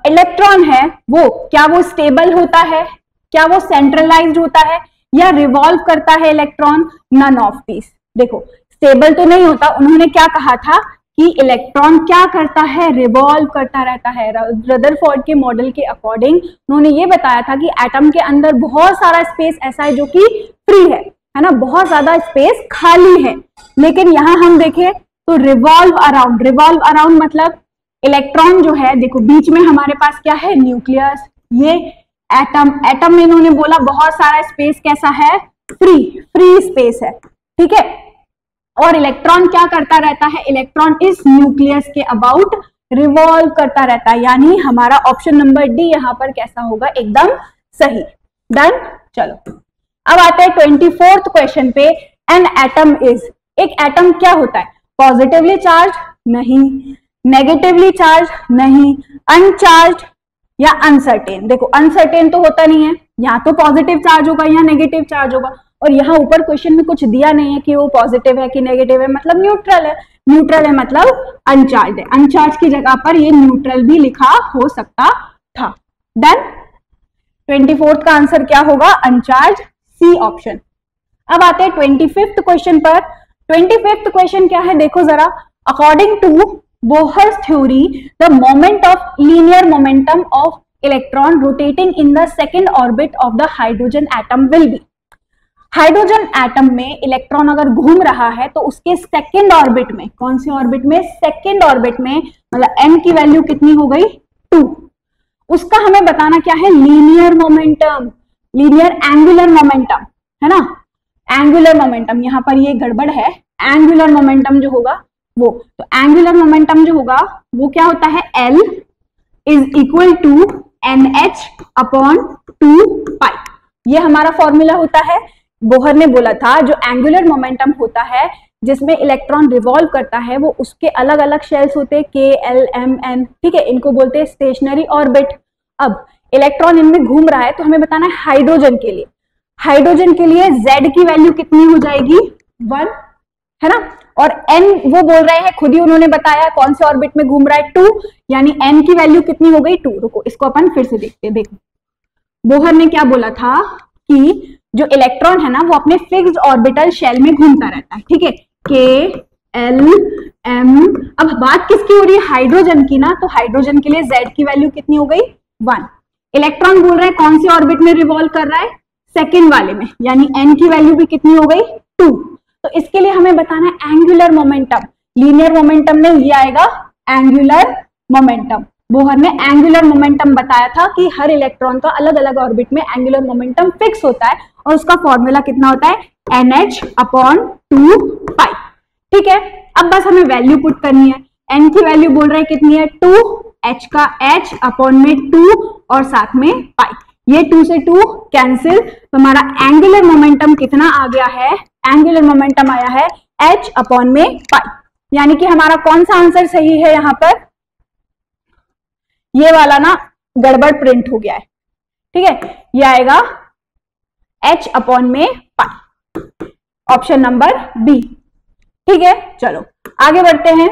इलेक्ट्रॉन है वो क्या वो स्टेबल होता है, क्या वो सेंट्रलाइज्ड होता है, या रिवॉल्व करता है इलेक्ट्रॉन, नन ऑफ दिस। देखो स्टेबल तो नहीं होता, उन्होंने क्या कहा था कि इलेक्ट्रॉन क्या करता है, रिवॉल्व करता रहता है। रदरफोर्ड के मॉडल के अकॉर्डिंग उन्होंने ये बताया था कि एटम के अंदर बहुत सारा स्पेस ऐसा है जो कि फ्री है ना, बहुत ज्यादा स्पेस खाली है, लेकिन यहां हम देखें तो रिवॉल्व अराउंड, रिवॉल्व अराउंड मतलब इलेक्ट्रॉन जो है, देखो बीच में हमारे पास क्या है, न्यूक्लियस, ये एटम, एटम में इन्होंने बोला बहुत सारा स्पेस कैसा है, फ्री, फ्री स्पेस है। ठीक है, और इलेक्ट्रॉन क्या करता रहता है, इलेक्ट्रॉन इस न्यूक्लियस के अबाउट रिवॉल्व करता रहता है, यानी हमारा ऑप्शन नंबर डी यहां पर कैसा होगा, एकदम सही। डन, चलो अब आते हैं 24th क्वेश्चन पे। एन एटम इज, एक एटम क्या होता है, पॉजिटिवली चार्ज, नहीं, नेगेटिवली चार्ज, नहीं, अनचार्ज या अनसर्टेन। देखो अनसर्टेन तो होता नहीं है, या तो पॉजिटिव चार्ज होगा या नेगेटिव चार्ज होगा, और यहाँ ऊपर क्वेश्चन में कुछ दिया नहीं है कि वो पॉजिटिव है कि नेगेटिव है, मतलब न्यूट्रल है, न्यूट्रल है मतलब अनचार्ज है, अनचार्ज की जगह पर ये न्यूट्रल भी लिखा हो सकता था। डन, 24th का आंसर क्या होगा, अनचार्ज, सी ऑप्शन। अब आते हैं 25th क्वेश्चन पर। 25th क्वेश्चन क्या है, देखो जरा, according to Bohr's theory the moment of linear momentum of electron rotating in the second orbit of the hydrogen atom will be. Hydrogen atom में इलेक्ट्रॉन अगर घूम रहा है तो उसके सेकेंड ऑर्बिट में, कौन से ऑर्बिट में, सेकेंड ऑर्बिट में, मतलब n की वैल्यू कितनी हो गई, 2। उसका हमें बताना क्या है, linear momentum, linear angular momentum, है ना, एंगुलर मोमेंटम, यहां पर ये गड़बड़ है, एंगुलर मोमेंटम जो होगा वो, तो एंगुलर मोमेंटम जो होगा वो क्या होता है, L is equal to NH upon 2 pi, ये हमारा फॉर्मूला होता है। बोहर ने बोला था जो एंगुलर मोमेंटम होता है जिसमें इलेक्ट्रॉन रिवॉल्व करता है वो उसके अलग अलग शेल्स होते हैं, K, L, M, N, ठीक है, इनको बोलते हैं स्टेशनरी ऑर्बिट। अब इलेक्ट्रॉन इनमें घूम रहा है तो हमें बताना है हाइड्रोजन के लिए, हाइड्रोजन के लिए Z की वैल्यू कितनी हो जाएगी, 1, है ना, और N वो बोल रहे हैं, खुद ही उन्होंने बताया कौन से ऑर्बिट में घूम रहा है, 2, यानी N की वैल्यू कितनी हो गई, 2। रुको इसको अपन फिर से देखते हैं। देखो बोहर ने क्या बोला था कि जो इलेक्ट्रॉन है ना वो अपने फिक्स्ड ऑर्बिटल शेल में घूमता रहता है, ठीक है, K, L, M। अब बात किसकी हो रही है, हाइड्रोजन की ना, तो हाइड्रोजन के लिए Z की वैल्यू कितनी हो गई, 1। इलेक्ट्रॉन बोल रहे हैं कौन से ऑर्बिट में रिवॉल्व कर रहा है, सेकेंड वाले में, यानी N की वैल्यू भी कितनी हो गई, 2। तो इसके लिए हमें बताना है एंगुलर मोमेंटम, लीनियर मोमेंटम में ये आएगा एंगुलर मोमेंटम। बोहर ने एंगुलर मोमेंटम बताया था कि हर इलेक्ट्रॉन का अलग अलग ऑर्बिट में एंगुलर मोमेंटम फिक्स होता है और उसका फॉर्मूला कितना होता है, NH अपॉन 2 पाई। ठीक है, अब बस हमें वैल्यू पुट करनी है। N की वैल्यू बोल रहे हैं कितनी है, 2, H का H अपॉन में 2 और साथ में पाई, ये 2 से 2 कैंसिल, तो हमारा एंगुलर मोमेंटम कितना आ गया है, एंगुलर मोमेंटम आया है H अपॉन में पाई, यानी कि हमारा कौन सा आंसर सही है, यहां पर ये वाला ना गड़बड़ प्रिंट हो गया है, ठीक है, ये आएगा H अपॉन में पाई, ऑप्शन नंबर बी। ठीक है, चलो आगे बढ़ते हैं।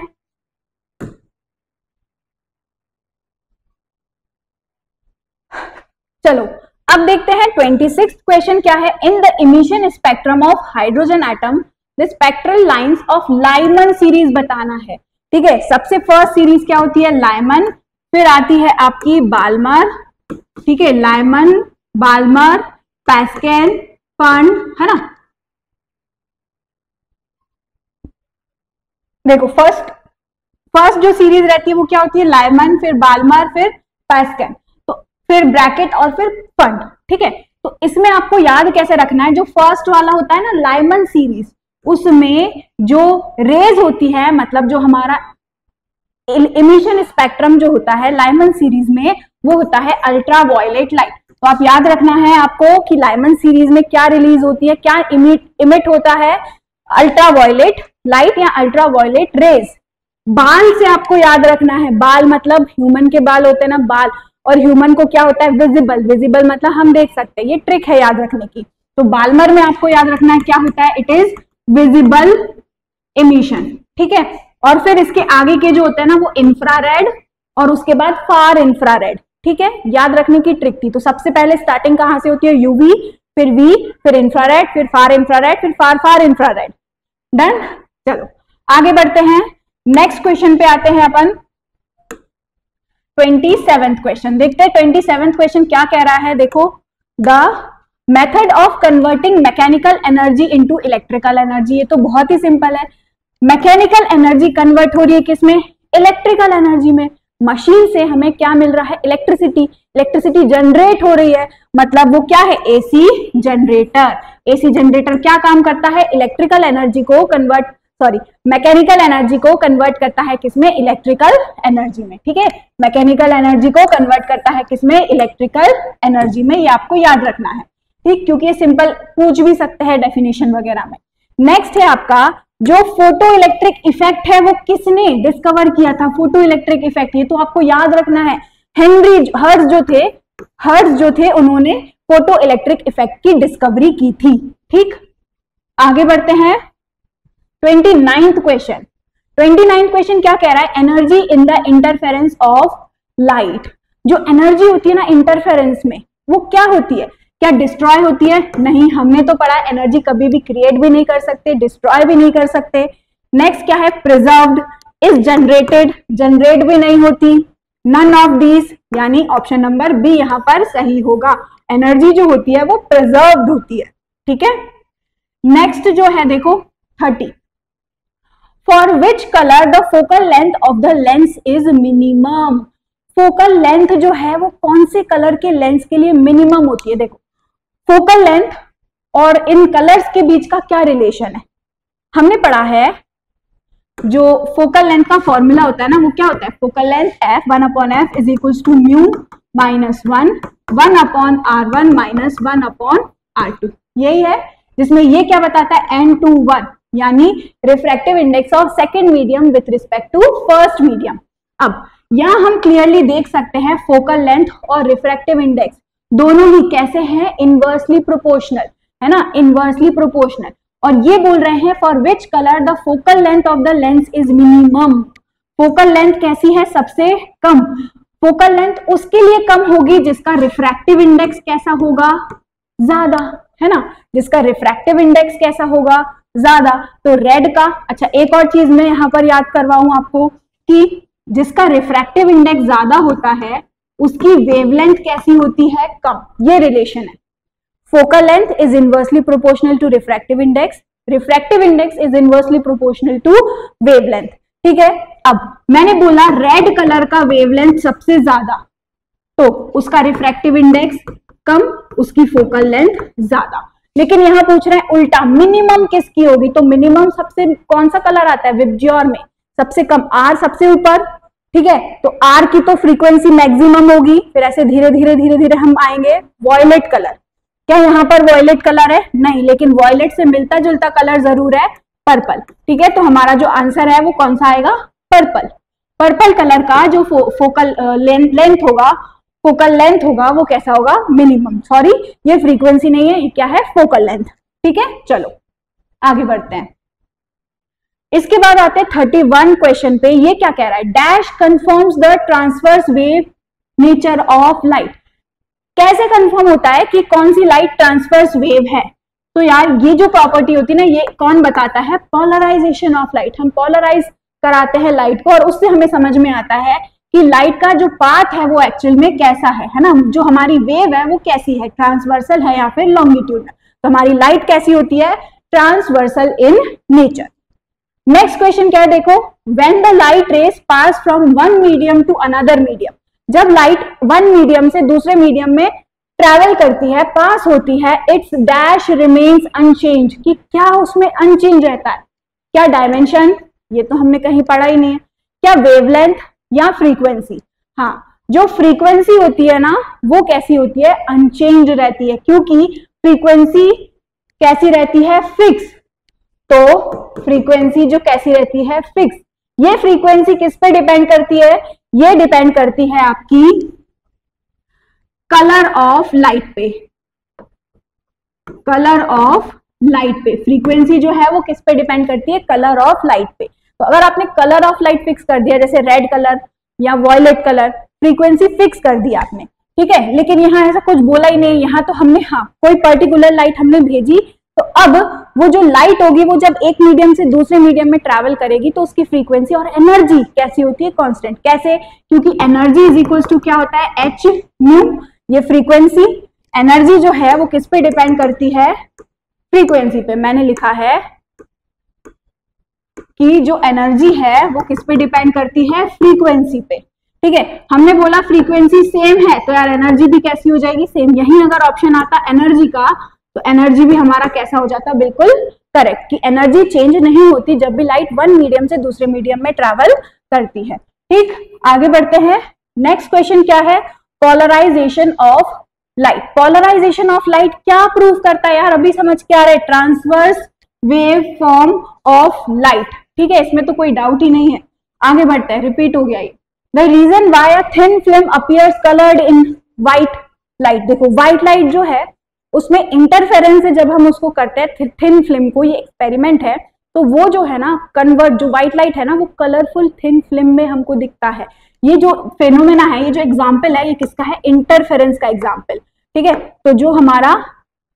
चलो अब देखते हैं 26th क्वेश्चन क्या है, in the emission spectrum of hydrogen atom the spectral lines of Lyman series बताना है। ठीक है, सबसे फर्स्ट सीरीज क्या होती है, लाइमन, फिर आती है आपकी बाल्मर, ठीक है, लाइमन, बाल्मर, पैस्कल, फंड, है ना। देखो फर्स्ट जो सीरीज रहती है वो क्या होती है, लाइमन, फिर बाल्मर, फिर पैस्कल, तो फिर ब्रैकेट और फिर फंड। ठीक है, तो इसमें आपको याद कैसे रखना है, जो फर्स्ट वाला होता है ना लाइमन सीरीज, उसमें जो रेज होती है, मतलब जो हमारा इमिशन स्पेक्ट्रम जो होता है लाइमन सीरीज में, वो होता है अल्ट्रा वायलेट लाइट। तो आप याद रखना है आपको कि लाइमन सीरीज में क्या रिलीज होती है, क्या इमिट होता है, अल्ट्रा वायलेट लाइट या अल्ट्रा वायलेट रेज। बाल से आपको याद रखना है, बाल मतलब ह्यूमन के बाल होते हैं ना, बाल, और ह्यूमन को क्या होता है विजिबल, विजिबल मतलब हम देख सकते हैं, ये ट्रिक है याद रखने की। तो बाल्मर में आपको याद रखना है क्या होता है, इट इज विजिबल इमिशन, ठीक है। और फिर इसके आगे के जो होते हैं ना वो इंफ्रारेड और उसके बाद फार इंफ्रारेड, ठीक है, याद रखने की ट्रिक थी। तो सबसे पहले स्टार्टिंग कहां से होती है, यूवी, फिर वी, फिर इंफ्रारेड, फिर फार इंफ्रारेड, फिर फार इंफ्रारेड। डन, चलो आगे बढ़ते हैं, नेक्स्ट क्वेश्चन पे आते हैं अपन। 27th क्वेश्चन देखते हैं। 27th क्वेश्चन क्या कह रहा है, देखो, the method of converting mechanical energy into electrical energy. ये तो बहुत ही सिंपल है, मैकेनिकल एनर्जी कन्वर्ट हो रही है किसमें, इलेक्ट्रिकल एनर्जी में। मशीन से हमें क्या मिल रहा है, इलेक्ट्रिसिटी, इलेक्ट्रिसिटी जनरेट हो रही है, मतलब वो क्या है, एसी जनरेटर। एसी जनरेटर क्या काम करता है, इलेक्ट्रिकल एनर्जी को कन्वर्ट, सॉरी मैकेनिकल एनर्जी को कन्वर्ट करता है किसमें, इलेक्ट्रिकल एनर्जी में, ठीक है। मैकेनिकल एनर्जी को कन्वर्ट करता है किसमें, इलेक्ट्रिकल एनर्जी में, ये आपको याद रखना है, ठीक, क्योंकि ये सिंपल पूछ भी सकते हैं डेफिनेशन वगैरह में। नेक्स्ट है आपका जो फोटो इलेक्ट्रिक इफेक्ट है, वो किसने डिस्कवर किया था, फोटो इलेक्ट्रिक इफेक्ट, ये तो आपको याद रखना है। हेनरी हर्ट्ज जो थे उन्होंने फोटो इलेक्ट्रिक इफेक्ट की डिस्कवरी की थी, ठीक। आगे बढ़ते हैं 29th क्वेश्चन। 29th क्वेश्चन क्या कह रहा है, energy in the interference of light. जो एनर्जी होती है ना इंटरफेरेंस में, वो क्या होती है, क्या डिस्ट्रॉय होती है, नहीं, हमने तो पढ़ा एनर्जी कभी भी क्रिएट भी नहीं कर सकते, डिस्ट्रॉय भी नहीं कर सकते। नेक्स्ट क्या है, प्रिजर्व्ड, इज जनरेटेड, जनरेट भी नहीं होती, नन ऑफ दीज, यानी ऑप्शन नंबर बी यहां पर सही होगा। एनर्जी जो होती है वो प्रिजर्व्ड होती है, ठीक है। नेक्स्ट जो है देखो 30, for which colour the focal length of the lens is minimum. Focal length जो है वो कौन से कलर के लेंस के लिए मिनिमम होती है, देखो फोकल लेंथ और इन कलर्स के बीच का क्या रिलेशन है, हमने पढ़ा है जो फोकल लेंथ का फॉर्मूला होता है ना, वो क्या होता है, focal length f 1/f is equals to mu minus 1/r1 minus 1/r2, यही है, जिसमें ये क्या बताता है n21, यानी refractive index of second medium with respect to first medium. अब यहां हम क्लियरली देख सकते हैं फोकल लेंथ और रिफ्रैक्टिव इंडेक्स दोनों ही कैसे हैं, इनवर्सली प्रोपोर्शनल, है ना, इनवर्सली प्रोपोर्शनल। और ये बोल रहे हैं for which colour the focal length of the lens is minimum. Focal length कैसी है, सबसे कम। फोकल लेंथ उसके लिए कम होगी जिसका रिफ्रैक्टिव इंडेक्स कैसा होगा, ज्यादा, है ना, जिसका रिफ्रैक्टिव इंडेक्स कैसा होगा, ज्यादा। तो रेड का, अच्छा एक और चीज मैं यहां पर याद करवाऊं आपको कि जिसका रिफ्रैक्टिव इंडेक्स ज्यादा होता है उसकी वेवलेंथ कैसी होती है, कम, ये रिलेशन है। Focal length is inversely proportional to refractive index, refractive index is inversely proportional to wavelength, ठीक है। अब मैंने बोला रेड कलर का वेवलेंथ सबसे ज्यादा, तो उसका रिफ्रैक्टिव इंडेक्स कम, उसकी फोकल लेंथ ज्यादा। लेकिन यहां पूछ रहे हैं उल्टा, मिनिमम किसकी होगी, तो मिनिमम सबसे कौन सा कलर आता है, विबज्योर में सबसे कम, आर सबसे ऊपर, ठीक है। तो आर की तो फ्रीक्वेंसी मैक्सिमम होगी, फिर ऐसे धीरे धीरे धीरे धीरे हम आएंगे वॉयलेट कलर। क्या यहाँ पर वॉयलेट कलर है, नहीं, लेकिन वॉयलेट से मिलता जुलता कलर जरूर है, पर्पल, ठीक है। तो हमारा जो आंसर है वो कौन सा आएगा, पर्पल। पर्पल कलर का जो फोकल लेंथ होगा, फोकल लेंथ होगा वो कैसा होगा, मिनिमम, सॉरी ये फ्रीक्वेंसी नहीं है, ये क्या है, फोकल लेंथ, ठीक है। चलो आगे बढ़ते हैं। इसके बाद आते हैं 31 क्वेश्चन पे, ये क्या कह रहा है, dash confirms the transverse wave nature of light. कैसे कंफर्म होता है कि कौन सी लाइट ट्रांसवर्स वेव है, तो यार ये जो प्रॉपर्टी होती है ना, ये कौन बताता है, पोलराइजेशन ऑफ लाइट। हम पोलराइज कराते हैं लाइट को और उससे हमें समझ में आता है कि लाइट का जो पाथ है वो एक्चुअल में कैसा है ना, जो हमारी वेव है वो कैसी है, ट्रांसवर्सल है या फिर लॉन्गिट्यूडनल। तो हमारी लाइट कैसी होती है, transversal in nature. Next question क्या है, देखो, when the light rays pass from one medium to another medium. जब लाइट वन मीडियम से दूसरे मीडियम में ट्रैवल करती है, पास होती है, इट्स डैश रिमेन्स अनचेंज, कि क्या उसमें अनचेंज रहता है, क्या डायमेंशन, ये तो हमने कहीं पढ़ा ही नहीं है, क्या वेवलेंथ या फ्रीक्वेंसी। हाँ, जो फ्रीक्वेंसी होती है ना वो कैसी होती है, अनचेंज रहती है, क्योंकि फ्रीक्वेंसी कैसी रहती है, फिक्स। तो फ्रीक्वेंसी जो कैसी रहती है, फिक्स। ये फ्रीक्वेंसी किस पे डिपेंड करती है, ये डिपेंड करती है आपकी कलर ऑफ लाइट पे, कलर ऑफ लाइट पे। फ्रीक्वेंसी जो है वो किस पे डिपेंड करती है, कलर ऑफ लाइट पे। तो अगर आपने कलर ऑफ लाइट फिक्स कर दिया, जैसे रेड कलर या वॉयलेट कलर, फ्रीक्वेंसी फिक्स कर दी आपने, ठीक है, लेकिन यहाँ ऐसा कुछ बोला ही नहीं, यहाँ तो हमने हाँ कोई पर्टिकुलर लाइट हमने भेजी, तो अब वो जो लाइट होगी वो जब एक मीडियम से दूसरे मीडियम में ट्रैवल करेगी तो उसकी फ्रीक्वेंसी और एनर्जी कैसी होती है, कांस्टेंट। कैसे, क्योंकि एनर्जी इज इक्वल टू क्या होता है, एच म्यू। ये फ्रीक्वेंसी एनर्जी जो है वो किस पे डिपेंड करती है, फ्रीक्वेंसी पे। मैंने लिखा है कि जो एनर्जी है वो किस पे डिपेंड करती है, फ्रीक्वेंसी पे, ठीक है। हमने बोला फ्रीक्वेंसी सेम है तो यार एनर्जी भी कैसी हो जाएगी, सेम। यही अगर ऑप्शन आता एनर्जी का तो एनर्जी भी हमारा कैसा हो जाता, बिल्कुल करेक्ट, कि एनर्जी चेंज नहीं होती जब भी लाइट वन मीडियम से दूसरे मीडियम में ट्रैवल करती है। ठीक, आगे बढ़ते हैं। नेक्स्ट क्वेश्चन क्या है, polarization of light. Polarization of light क्या प्रूव करता है यार, अभी समझ के आ रहा है, transverse wave form of light, ठीक है, इसमें तो कोई डाउट ही नहीं है। आगे बढ़ते हैं, रिपीट हो गया ये। The reason why a thin film appears coloured in white light. देखो व्हाइट लाइट जो है उसमें इंटरफेरेंस से जब हम उसको करते हैं थिन फिल्म को, ये एक्सपेरिमेंट है, तो वो जो है ना कन्वर्ट, जो व्हाइट लाइट है ना वो कलरफुल थिन फिल्म में हमको दिखता है। ये जो फेनोमेना है, ये जो एग्जाम्पल है, ये किसका है, इंटरफेरेंस का एग्जाम्पल, ठीक है। तो जो हमारा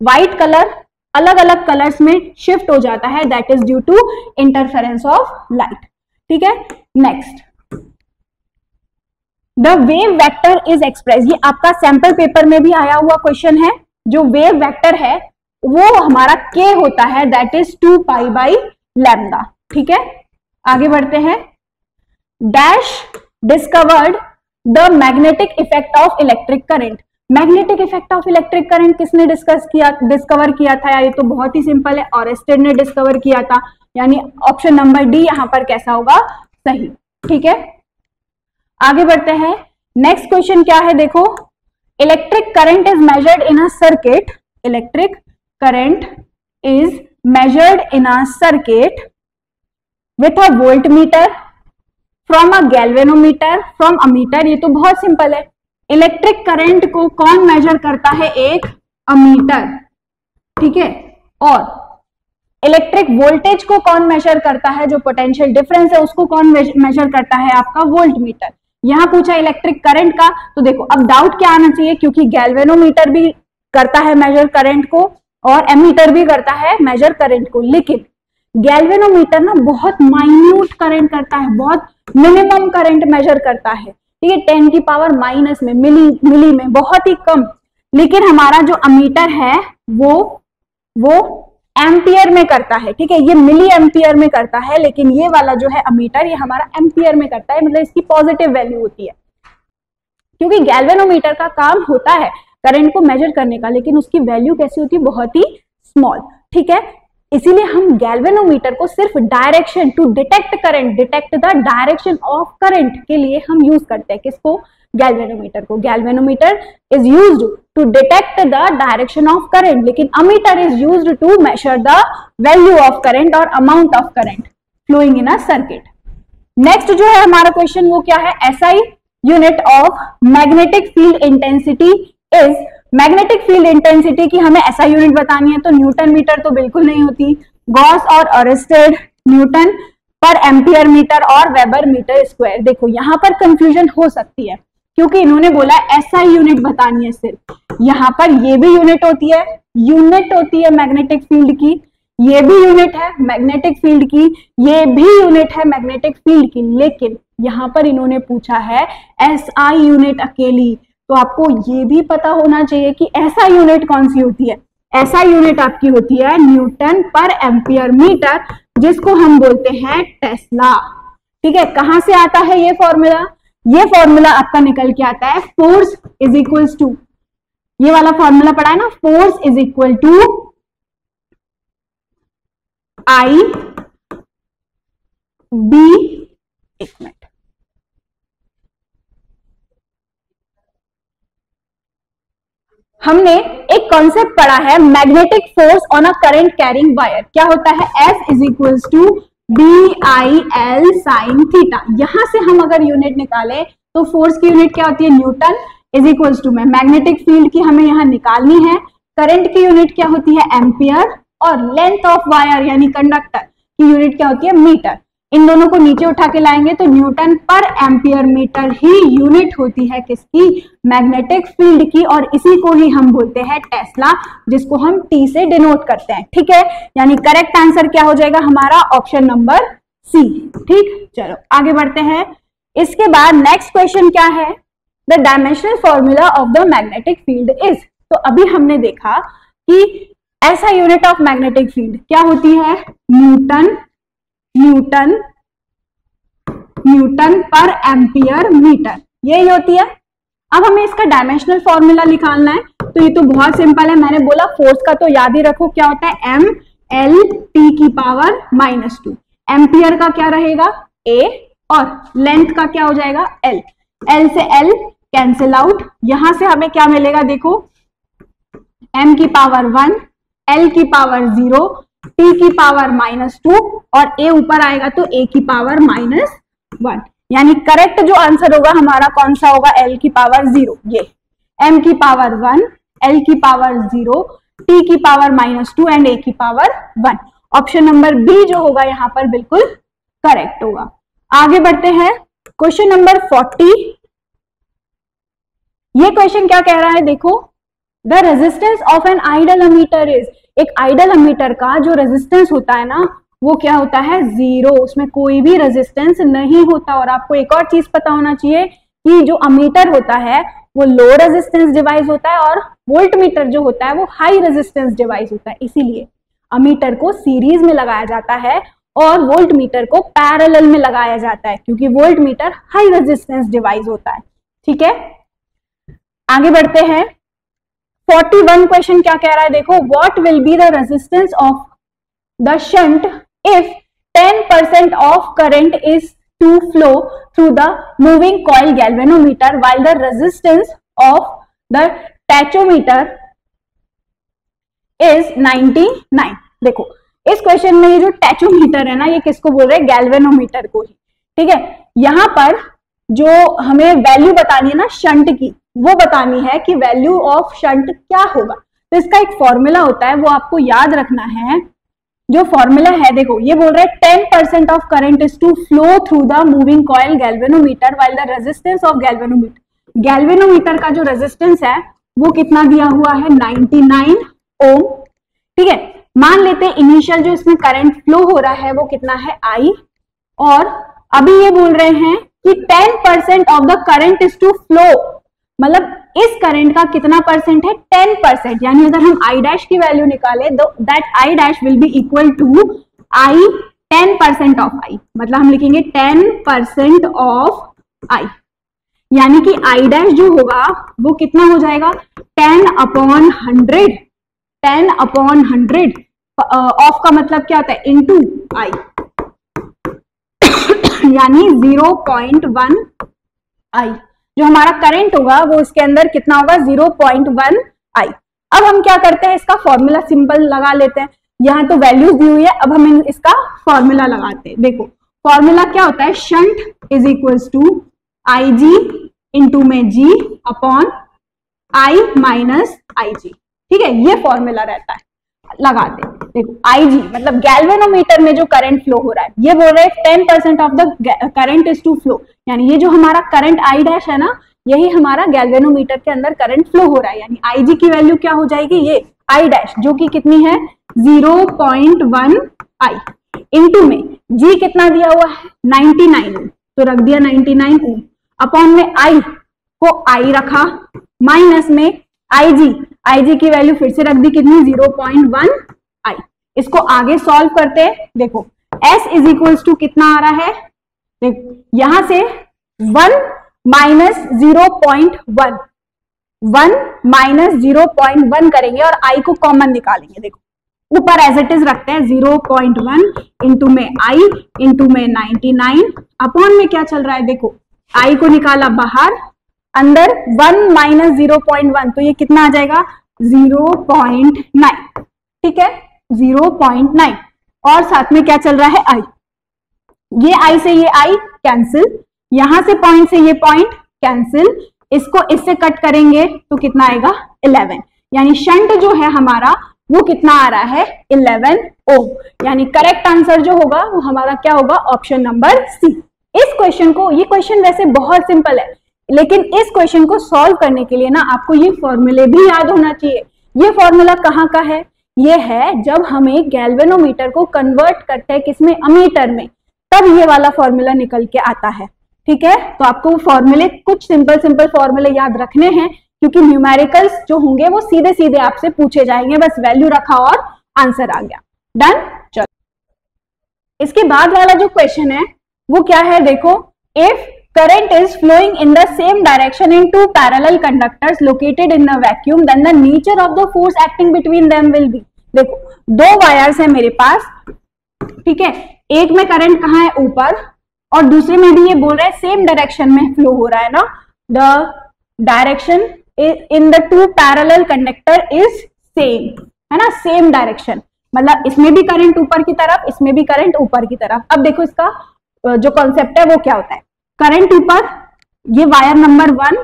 व्हाइट कलर अलग अलग कलर्स में शिफ्ट हो जाता है, that is due to interference of light, ठीक है। Next, the wave vector is express. ये आपका सैंपल पेपर में भी आया हुआ क्वेश्चन है। जो वेव वेक्टर है वो हमारा k होता है, that is 2 pi by lambda, ठीक है। आगे बढ़ते हैं। Dash discovered the magnetic effect of electric current. Magnetic effect of electric current किसने डिस्कवर किया था यार, ये तो बहुत ही सिंपल है, ऑरेस्टेड ने डिस्कवर किया था, यानी ऑप्शन नंबर डी यहां पर कैसा होगा, सही, ठीक है। आगे बढ़ते हैं। नेक्स्ट क्वेश्चन क्या है, देखो, electric current is measured in a circuit. Electric current is measured in a circuit with a volt meter from a galvanometer from ammeter. ये तो बहुत सिंपल है। इलेक्ट्रिक करंट को कौन मेजर करता है, एक अमीटर, ठीक है। और इलेक्ट्रिक वोल्टेज को कौन मेजर करता है, जो पोटेंशियल डिफरेंस है उसको कौन मेजर करता है, आपका वोल्ट मीटर। यहां पूछा इलेक्ट्रिक करंट का, तो देखो अब डाउट क्या आना चाहिए, क्योंकि गैल्वेनोमीटर भी करता है मेजर करंट को और एमीटर भी करता है मेजर करंट को, लेकिन गैल्वेनोमीटर ना बहुत माइन्यूट करंट करता है, बहुत मिनिमम करंट मेजर करता है, ठीक है, 10 की पावर माइनस में, मिली में, बहुत ही कम। लेकिन हमारा जो अमीटर है वो एम्पियर में करता है, ठीक है, ये मिली एम्पियर में करता है, लेकिन ये वाला जो है अमीटर ये हमारा एम्पियर में करता है, मतलब इसकी पॉजिटिव वैल्यू होती है। क्योंकि गैल्वेनोमीटर का काम होता है करंट को मेजर करने का, लेकिन उसकी वैल्यू कैसी होती है, बहुत ही स्मॉल, ठीक है। इसीलिए हम गैल्वेनोमीटर को सिर्फ direction to detect current, detect the direction of current के लिए हम यूज करते हैं। किसको, गैल्वेनोमीटर को। Galvanometer is used to detect the direction of current, लेकिन ammeter is used to measure the value of current और amount of current flowing in a circuit. Next जो है हमारा क्वेश्चन वो क्या है, SI unit of magnetic field intensity is. Magnetic field intensity की हमें ऐसा यूनिट बतानी है तो न्यूटन मीटर तो बिल्कुल नहीं होती, गॉस और ऑरेस्टेड न्यूटन पर एम्पियर मीटर और वेबर मीटर स्क्वायर। देखो यहां पर कंफ्यूजन हो सकती है क्योंकि इन्होंने बोला ऐसा यूनिट बतानी है सिर्फ, यहां पर ये भी यूनिट होती है मैग्नेटिक फील्ड की, ये भी यूनिट है मैग्नेटिक फील्ड की, ये भी यूनिट है मैग्नेटिक फील्ड की, लेकिन यहां पर इन्होंने पूछा है एसआई यूनिट अकेली। तो आपको ये भी पता होना चाहिए कि ऐसा यूनिट कौन सी होती है। ऐसा यूनिट आपकी होती है न्यूटन पर एम्पियर मीटर, जिसको हम बोलते हैं टेस्ला, ठीक है। कहां से आता है ये फॉर्मूला, ये फॉर्मूला आपका निकल के आता है फोर्स इज इक्वल्स टू, ये वाला फॉर्मूला पढ़ा है ना, force is equal to I B, एक मिनट, हमने एक कॉन्सेप्ट पढ़ा है magnetic force on a current carrying wire. क्या होता है? F is equals to BIL sine theta. यहां से हम अगर यूनिट निकालें तो फोर्स की यूनिट क्या होती है? न्यूटन इज इक्वल्स टू में मैग्नेटिक फील्ड की हमें यहां निकालनी है, करंट की यूनिट क्या होती है? एम्पियर, और लेंथ ऑफ वायर यानी कंडक्टर की यूनिट क्या होती है? मीटर। इन दोनों को नीचे उठा के लाएंगे तो न्यूटन पर एम्पियर मीटर ही यूनिट होती है किसकी? मैग्नेटिक फील्ड की, और इसी को ही हम बोलते हैं टेस्ला, जिसको हम T से डिनोट करते हैं। ठीक है, यानी करेक्ट आंसर क्या हो जाएगा हमारा? Option number C. ठीक, चलो आगे बढ़ते हैं। इसके बाद नेक्स्ट क्वेश्चन क्या है? The dimensional formula of the magnetic field is. तो अभी हमने देखा कि ऐसा यूनिट ऑफ मैग्नेटिक फील्ड क्या होती है? न्यूटन, न्यूटन, न्यूटन पर एम्पियर मीटर, यही होती है। अब हमें इसका डायमेंशनल फॉर्मूला निकालना है, तो ये तो बहुत सिंपल है। मैंने बोला फोर्स का तो याद ही रखो, क्या होता है? M L T की पावर -2। एम्पियर का क्या रहेगा? A, और लेंथ का क्या हो जाएगा? L। L से L कैंसिल आउट, यहां से हमें क्या मिलेगा? देखो, M की पावर 1, L की पावर 0, T की पावर -2, और A ऊपर आएगा तो A की पावर -1। यानी करेक्ट जो आंसर होगा हमारा कौन सा होगा? L की पावर 0, ये M की पावर 1, L की पावर 0, T की पावर -2 एंड A की पावर 1। ऑप्शन नंबर बी जो होगा यहाँ पर बिल्कुल करेक्ट होगा। आगे बढ़ते हैं, क्वेश्चन नंबर 40। ये क्वेश्चन क्या कह रहा है? देखो, the resistance of an ideal ammeter is. एक आइडल अमीटर का जो रेजिस्टेंस होता है ना, वो क्या होता है? 0, उसमें कोई भी रेजिस्टेंस नहीं होता। और आपको एक और चीज पता होना चाहिए कि जो अमीटर होता है वो लो रेजिस्टेंस डिवाइस होता है, और वोल्ट मीटर जो होता है वो हाई रेजिस्टेंस डिवाइस होता है। इसीलिए अमीटर को सीरीज में लगाया जाता है और वोल्ट मीटर को पैरेलल में लगाया जाता है, क्योंकि volt meter high resistance device होता है। ठीक है, आगे बढ़ते हैं। 41 क्वेश्चन क्या कह रहा है? देखो, what will be the resistance of the shunt if 10% of current is to flow through the moving coil galvanometer while the resistance of the tachometer is 99। देखो, इस क्वेश्चन में ये जो टैचोमीटर है ना, ये किसको बोल रहे हैं? गैल्वेनोमीटर को ही। ठीक है, यहां पर जो हमें वैल्यू बतानी है ना शंट की, वो बतानी है कि वैल्यू ऑफ शंट क्या होगा। तो इसका एक फॉर्मूला होता है, वो आपको याद रखना है। जो फॉर्मूला है, देखो, ये बोल रहा है 10% of current is to flow through the moving coil galvanometer while the resistance of galvanometer. Galvanometer का जो रेजिस्टेंस है वो कितना दिया हुआ है? 99 ओम। ठीक है, मान लेते हैं इनिशियल जो इसमें करंट फ्लो हो रहा है वो कितना है? I। और अभी ये बोल रहे हैं कि 10% of the current is to flow, मतलब इस करंट का कितना परसेंट है? 10%। यानी अगर हम I डैश की वैल्यू निकाले तो that I dash will be equal to I 10% of I, मतलब हम लिखेंगे 10% ऑफ I, यानी कि I डैश जो होगा वो कितना हो जाएगा? 10/100। 10/100 ऑफ का मतलब क्या होता है? इनटू I, यानी 0.1 I। जो हमारा करंट होगा वो इसके अंदर कितना होगा? 0.1 I। अब हम क्या करते हैं? इसका फॉर्मूला सिंपल लगा लेते हैं। यहाँ तो वैल्यूज दी हुई है, अब हम इसका फॉर्मूला लगाते हैं। देखो, फॉर्मूला क्या होता है? Shunt is equals to IG into में G upon I minus IG। ठीक है, ये फॉर्मूला रहता है, लगाते हैं। देखो, IG मतलब गैल्वेनोमीटर में जो करंट फ्लो हो रहा है, ये बोल रहे हैं 10% of the current is to flow, यानी ये जो हमारा करंट I डैश है ना, यही हमारा गैल्वेनोमीटर के अंदर करंट फ्लो हो रहा है। यानी IG की वैल्यू क्या हो जाएगी? ये I डैश जो कि कितनी है? 0.1 I इंटू में G कितना दिया हुआ है? 99 ओम, तो रख दिया 99 ओम, अपॉन में I को I रखा, माइनस में IG की वैल्यू फिर से रख दी कितनी? 0.1 I। इसको आगे सॉल्व करते हैं। देखो, S इज इक्वल्स टू कितना आ रहा है? देखो, यहां से 1 माइनस 0.1, 1 माइनस 0.1 करेंगे और i को कॉमन निकालेंगे। देखो ऊपर एज इट इज रखते हैं 0.1 इंटू में i इंटू में 99 अपॉन में क्या चल रहा है, देखो i को निकाला बाहर, अंदर 1 माइनस 0.1 तो ये कितना आ जाएगा 0.9, ठीक है 0.9, और साथ में क्या चल रहा है i, ये i से ये i कैंसिल, यहां से पॉइंट से ये पॉइंट कैंसिल, इसको इससे कट करेंगे तो कितना आएगा 11, यानी शंट जो है हमारा वो कितना आ रहा है 11 ओम, यानी करेक्ट आंसर जो होगा वो हमारा क्या होगा ऑप्शन नंबर सी। इस क्वेश्चन को, ये क्वेश्चन वैसे बहुत सिंपल है, लेकिन इस क्वेश्चन को सॉल्व करने के लिए ना आपको ये फॉर्मूले भी याद होना चाहिए। ये फॉर्मूला कहाँ का है, ये है जब हमें गैल्वेनोमीटर को कन्वर्ट करते हैं किसमें, अमीटर में, तब ये वाला फॉर्मूला निकल के आता है, ठीक है। तो आपको फॉर्मूले कुछ सिंपल फॉर्मूले याद रखने हैं, क्योंकि न्यूमेरिकल्स जो होंगे वो सीधे सीधे आपसे पूछे जाएंगे, बस वैल्यू रखा और आंसर आ गया, डन। चलो इसके बाद वाला जो क्वेश्चन है वो क्या है, देखो if current is flowing in the same direction in two parallel conductors located in the vacuum then the nature of the force acting between them will be. देखो दो वायर्स है मेरे पास, ठीक है, एक में करंट कहाँ है ऊपर और दूसरे में भी ये बोल रहा है सेम डायरेक्शन में फ्लो हो रहा है ना, the direction in the two parallel conductor is same, है ना, सेम डायरेक्शन, मतलब इसमें भी करंट ऊपर की तरफ, इसमें भी करंट ऊपर की तरफ। अब देखो इसका जो कॉन्सेप्ट है वो क्या होता है, करंट ऊपर, ये वायर नंबर 1,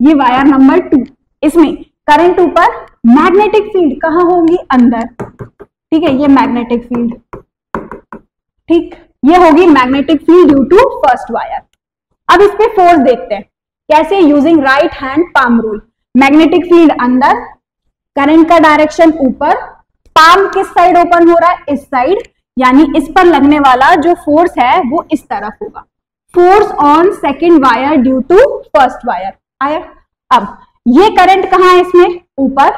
ये वायर नंबर 2, इसमें करंट ऊपर, मैग्नेटिक फील्ड कहाँ होगी अंदर, ठीक है, ये मैग्नेटिक फील्ड, ठीक, ये होगी magnetic field due to first wire. अब इस पे फोर्स देखते हैं कैसे, using right hand palm rule. Magnetic field अंदर, करंट का डायरेक्शन ऊपर, पाम किस साइड ओपन हो रहा है, इस साइड, यानी इस पर लगने वाला जो फोर्स है वो इस तरफ होगा, force on second wire due to first wire आया। अब ये करंट कहाँ है इसमें ऊपर,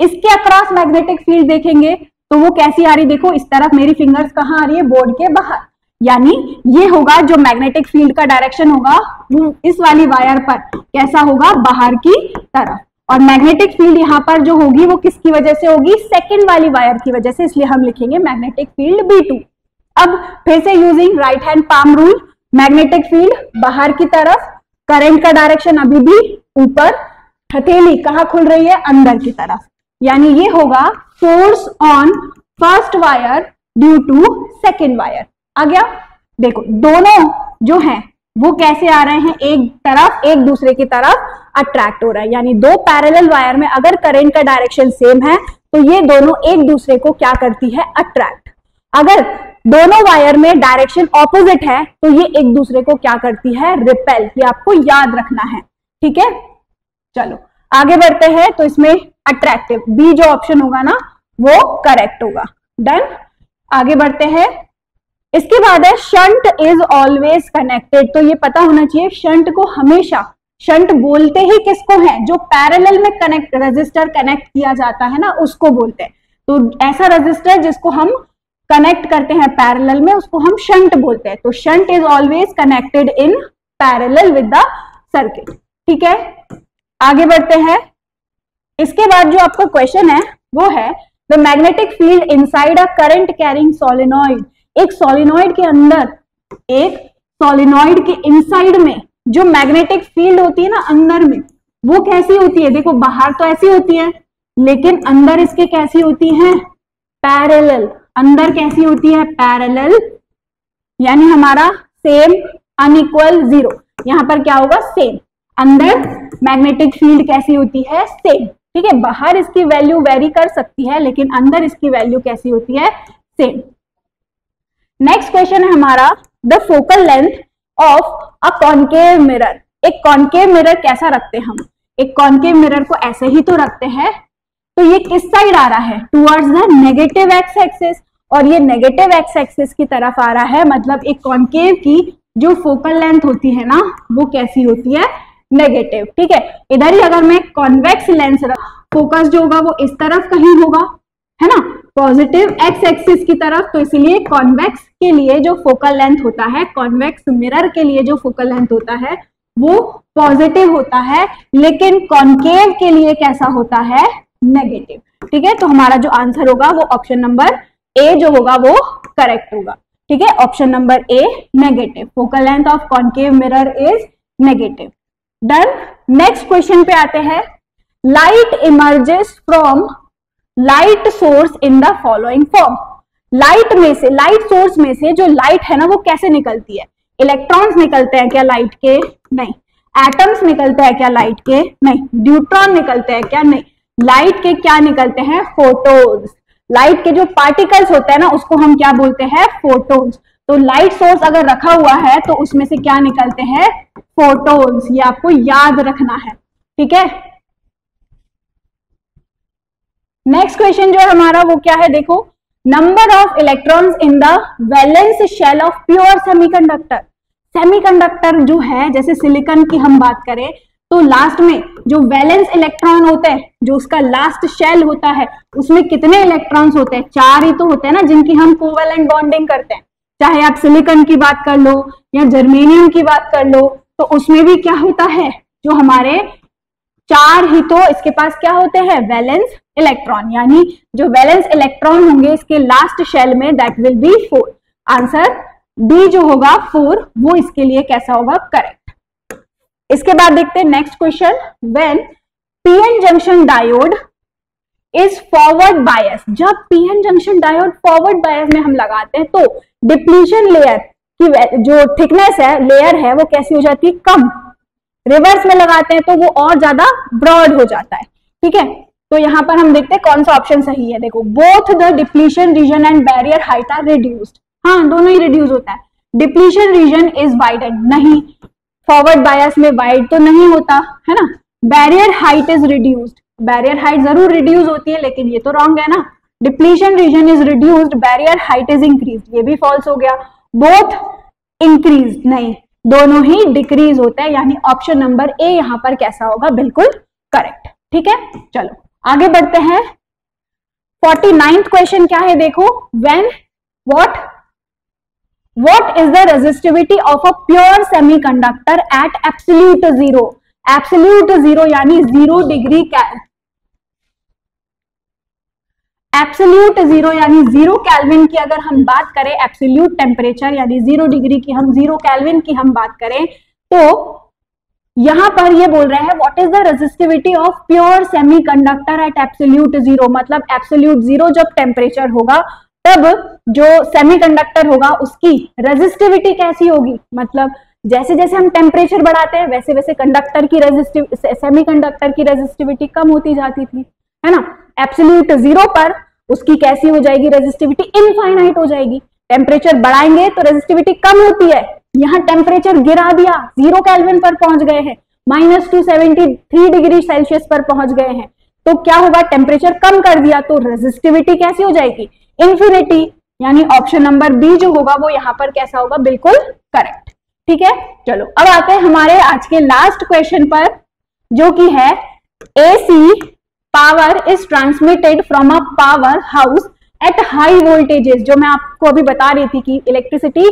इसके अक्रॉस मैग्नेटिक फील्ड देखेंगे तो वो कैसी आ रही, देखो इस तरफ मेरी फिंगर्स कहाँ आ रही है, बोर्ड के बाहर, यानी ये होगा जो मैग्नेटिक फील्ड का डायरेक्शन होगा वो इस वाली वायर पर कैसा होगा, बाहर की तरफ, और मैग्नेटिक फील्ड यहाँ पर जो होगी वो किसकी वजह से होगी, सेकंड वाली वायर की वजह से, इसलिए हम लिखेंगे मैग्नेटिक फील्ड B2। अब फिर से using right hand palm rule, magnetic field बाहर की तरफ, करंट का डायरेक्शन अभी भी ऊपर, हथेली कहाँ खुल रही है, अंदर की तरफ, यानी ये होगा force on first wire due to second wire. आ गया, देखो दोनों जो हैं वो कैसे आ रहे हैं, एक तरफ, एक दूसरे की तरफ अट्रैक्ट हो रहा है, यानी दो पैरेलल वायर में अगर करंट का डायरेक्शन सेम है तो ये दोनों एक दूसरे को क्या करती है, अट्रैक्ट। अगर दोनों वायर में डायरेक्शन ऑपोजिट है तो ये एक दूसरे को क्या करती है, रिपेल। ये आपको याद रखना है, ठीक है। चलो आगे बढ़ते हैं, तो इसमें अट्रैक्टिव बी जो ऑप्शन होगा ना वो करेक्ट होगा, डन। आगे बढ़ते हैं, इसके बाद है शंट इज ऑलवेज कनेक्टेड। तो ये पता होना चाहिए शंट को हमेशा, शंट बोलते ही किसको है, जो पैरेलल में कनेक्ट रेजिस्टर कनेक्ट किया जाता है ना उसको बोलते हैं। तो ऐसा रेजिस्टर जिसको हम कनेक्ट करते हैं पैरेलल में उसको हम शंट बोलते हैं। तो shunt is always connected in parallel with the circuit, ठीक है। आगे बढ़ते हैं, इसके बाद जो आपका क्वेश्चन है वो है the magnetic field inside a current carrying solenoid. एक सोलेनॉइड के अंदर, एक सोलेनॉइड के इनसाइड में जो मैग्नेटिक फील्ड होती है ना अंदर में, वो कैसी होती है, देखो बाहर तो ऐसी होती है लेकिन अंदर इसके कैसी होती है, पैरेलल। अंदर कैसी होती है, पैरेलल, यानी हमारा सेम अनइक्वल जीरो, यहां पर क्या होगा, सेम। अंदर मैग्नेटिक फील्ड कैसी होती है, सेम, ठीक है। बाहर इसकी वैल्यू वेरी कर सकती है लेकिन अंदर इसकी वैल्यू कैसी होती है, सेम। नेक्स्ट क्वेश्चन है हमारा, the focal length of a concave mirror. एक कॉन्केव मिरर कैसा रखते हैं हम, एक कॉन्केव मिरर को ऐसे ही तो रखते हैं, तो ये किस साइड आ रहा है, towards the negative x axis, और ये नेगेटिव एक्स एक्सिस की तरफ आ रहा है, मतलब एक कॉन्केव की जो फोकल लेंथ होती है ना वो कैसी होती है, नेगेटिव, ठीक है। इधर ही अगर मैं कॉन्वेक्स लेंस, फोकस जो होगा वो इस तरफ कहीं होगा, है ना, पॉजिटिव एक्स एक्सिस की तरफ, तो इसलिए कॉन्वेक्स के लिए जो फोकल लेंथ होता है, कॉन्वेक्स मिरर के लिए जो फोकल लेंथ होता है वो पॉजिटिव होता है, लेकिन कॉन्केव के लिए कैसा होता है, नेगेटिव। ठीक है, तो हमारा जो आंसर होगा वो ऑप्शन नंबर ए जो होगा वो करेक्ट होगा। ठीक है, option number A negative, focal length of concave mirror is negative. Done. Next question पे आते हैं। Light emerges from light source in the following form. Light में से, लाइट सोर्स में से जो लाइट है ना वो कैसे निकलती है? इलेक्ट्रॉन्स निकलते हैं क्या लाइट के? नहीं। एटम्स निकलते हैं क्या लाइट के? नहीं। न्यूट्रॉन निकलते हैं क्या? नहीं। लाइट के क्या निकलते हैं? फोटोन्स। लाइट के जो पार्टिकल्स होते हैं ना उसको हम क्या बोलते हैं? फोटोन्स। तो लाइट सोर्स अगर रखा हुआ है तो उसमें से क्या निकलते हैं? फोटोन्स। ये आपको याद रखना है। ठीक है, नेक्स्ट क्वेश्चन जो है हमारा वो क्या है, देखो। Number of electrons in the valence shell of pure semiconductor. Semiconductor जो है, जैसे सिलिकॉन की हम बात करें तो लास्ट में जो वैलेंस इलेक्ट्रॉन होते हैं, जो उसका लास्ट शेल होता है, उसमें कितने इलेक्ट्रॉन्स होते हैं? 4 ही तो होते हैं ना, जिनकी हम कोवेलेंट बॉन्डिंग करते हैं। चाहे आप सिलिकॉन की बात कर लो या जर्मेनियम की बात कर लो, तो उसमें भी क्या होता है, जो हमारे 4 ही तो इसके पास क्या होते हैं? Valence electron. यानी जो वैलेंस इलेक्ट्रॉन होंगे इसके लास्ट शेल में, that will B 4। Answer D जो होगा 4 वो इसके लिए कैसा होगा? करेक्ट। इसके बाद देखते हैं next question. When PN junction diode is forward bias. जब PN junction diode forward bias में हम लगाते हैं तो डिप्लीशन लेयर की जो थिकनेस है, लेयर है, वो कैसी हो जाती है? कम। रिवर्स में लगाते हैं तो वो और ज्यादा ब्रॉड हो जाता है। ठीक है, तो यहां पर हम देखते हैं कौन सा ऑप्शन सही है। देखो, both the depletion region and barrier height are reduced. हाँ, दोनों ही रिड्यूस होता है। डिप्लीशन रीजन इज वाइडेड, नहीं। फॉरवर्ड बायस में वाइड तो नहीं होता है ना। Barrier height is reduced, barrier height जरूर रिड्यूस होती है, लेकिन ये तो रॉन्ग है ना। Depletion region is reduced, barrier height is increased, ये भी फॉल्स हो गया। बोथ इंक्रीज, नहीं, दोनों ही डिक्रीज होता है। यानी ऑप्शन नंबर ए यहां पर कैसा होगा? बिल्कुल करेक्ट। ठीक है, चलो आगे बढ़ते हैं। 49th क्वेश्चन क्या है, देखो। When what is the resistivity of a pure semiconductor at absolute zero? Absolute zero यानी 0 डिग्री, एब्सोल्यूट 0 यानी 0 केल्विन की अगर हम बात करें, एब्सोल्यूट टेम्परेचर यानी 0 डिग्री की, हम 0 केल्विन की हम बात करें, तो यहां पर ये बोल रहे हैं what is the resistivity of pure semiconductor at absolute 0। मतलब एब्सोल्यूट 0 जब टेम्परेचर होगा तब जो सेमीकंडक्टर होगा उसकी रेजिस्टिविटी कैसी होगी? मतलब जैसे जैसे हम टेम्परेचर बढ़ाते हैं वैसे वैसे कंडक्टर की सेमीकंडक्टर की रेजिस्टिविटी कम होती जाती थी, है ना। एब्सोल्यूट 0 पर उसकी कैसी हो जाएगी? रेजिस्टिविटी इनफाइनाइट हो जाएगी। टेम्परेचर बढ़ाएंगे तो रेजिस्टिविटी कम होती है। यहाँ टेम्परेचर गिरा दिया, 0 केल्विन पर पहुंच गए हैं, -273 डिग्री सेल्सियस पर पहुंच गए हैं, तो क्या होगा? टेम्परेचर कम कर दिया तो रेजिस्टिविटी कैसी हो जाएगी? इन्फिनिटी। यानी ऑप्शन नंबर बी जो होगा वो यहां पर कैसा होगा? बिल्कुल करेक्ट। ठीक है, चलो अब आते हैं हमारे आज के लास्ट क्वेश्चन पर, जो कि है AC power is transmitted from a power house at high voltages. जो मैं आपको अभी बता रही थी कि इलेक्ट्रिसिटी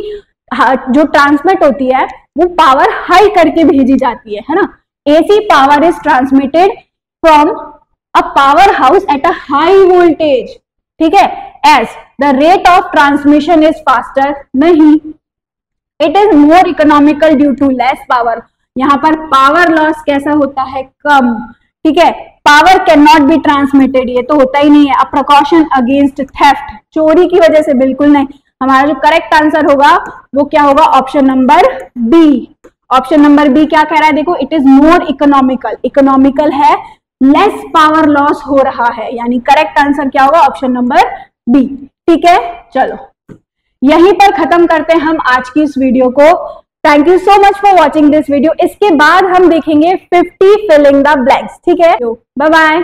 जो ट्रांसमिट होती है वो पावर हाई करके भेजी जाती है ना। AC power is transmitted from a power house at a high voltage. ठीक है, as the rate of transmission is faster, नहीं, it is more economical due to less power. यहां पर पावर लॉस कैसा होता है? कम। ठीक है, power can not be transmitted, ये तो होता ही नहीं है। अ प्रिकॉशन अगेंस्ट थेफ्ट, चोरी की वजह से बिल्कुल नहीं। हमारा जो करेक्ट आंसर होगा वो क्या होगा? Option number B. Option number B क्या कह रहा है? देखो, it is more economical, economical है, लेस पावर लॉस हो रहा है, यानी करेक्ट आंसर क्या होगा? Option number B. ठीक है, चलो यहीं पर खत्म करते हैं हम आज की इस वीडियो को। Thank you so much for watching this video. इसके बाद हम देखेंगे 50 फिलिंग द ब्लैंक्स। ठीक है, बाय बाय।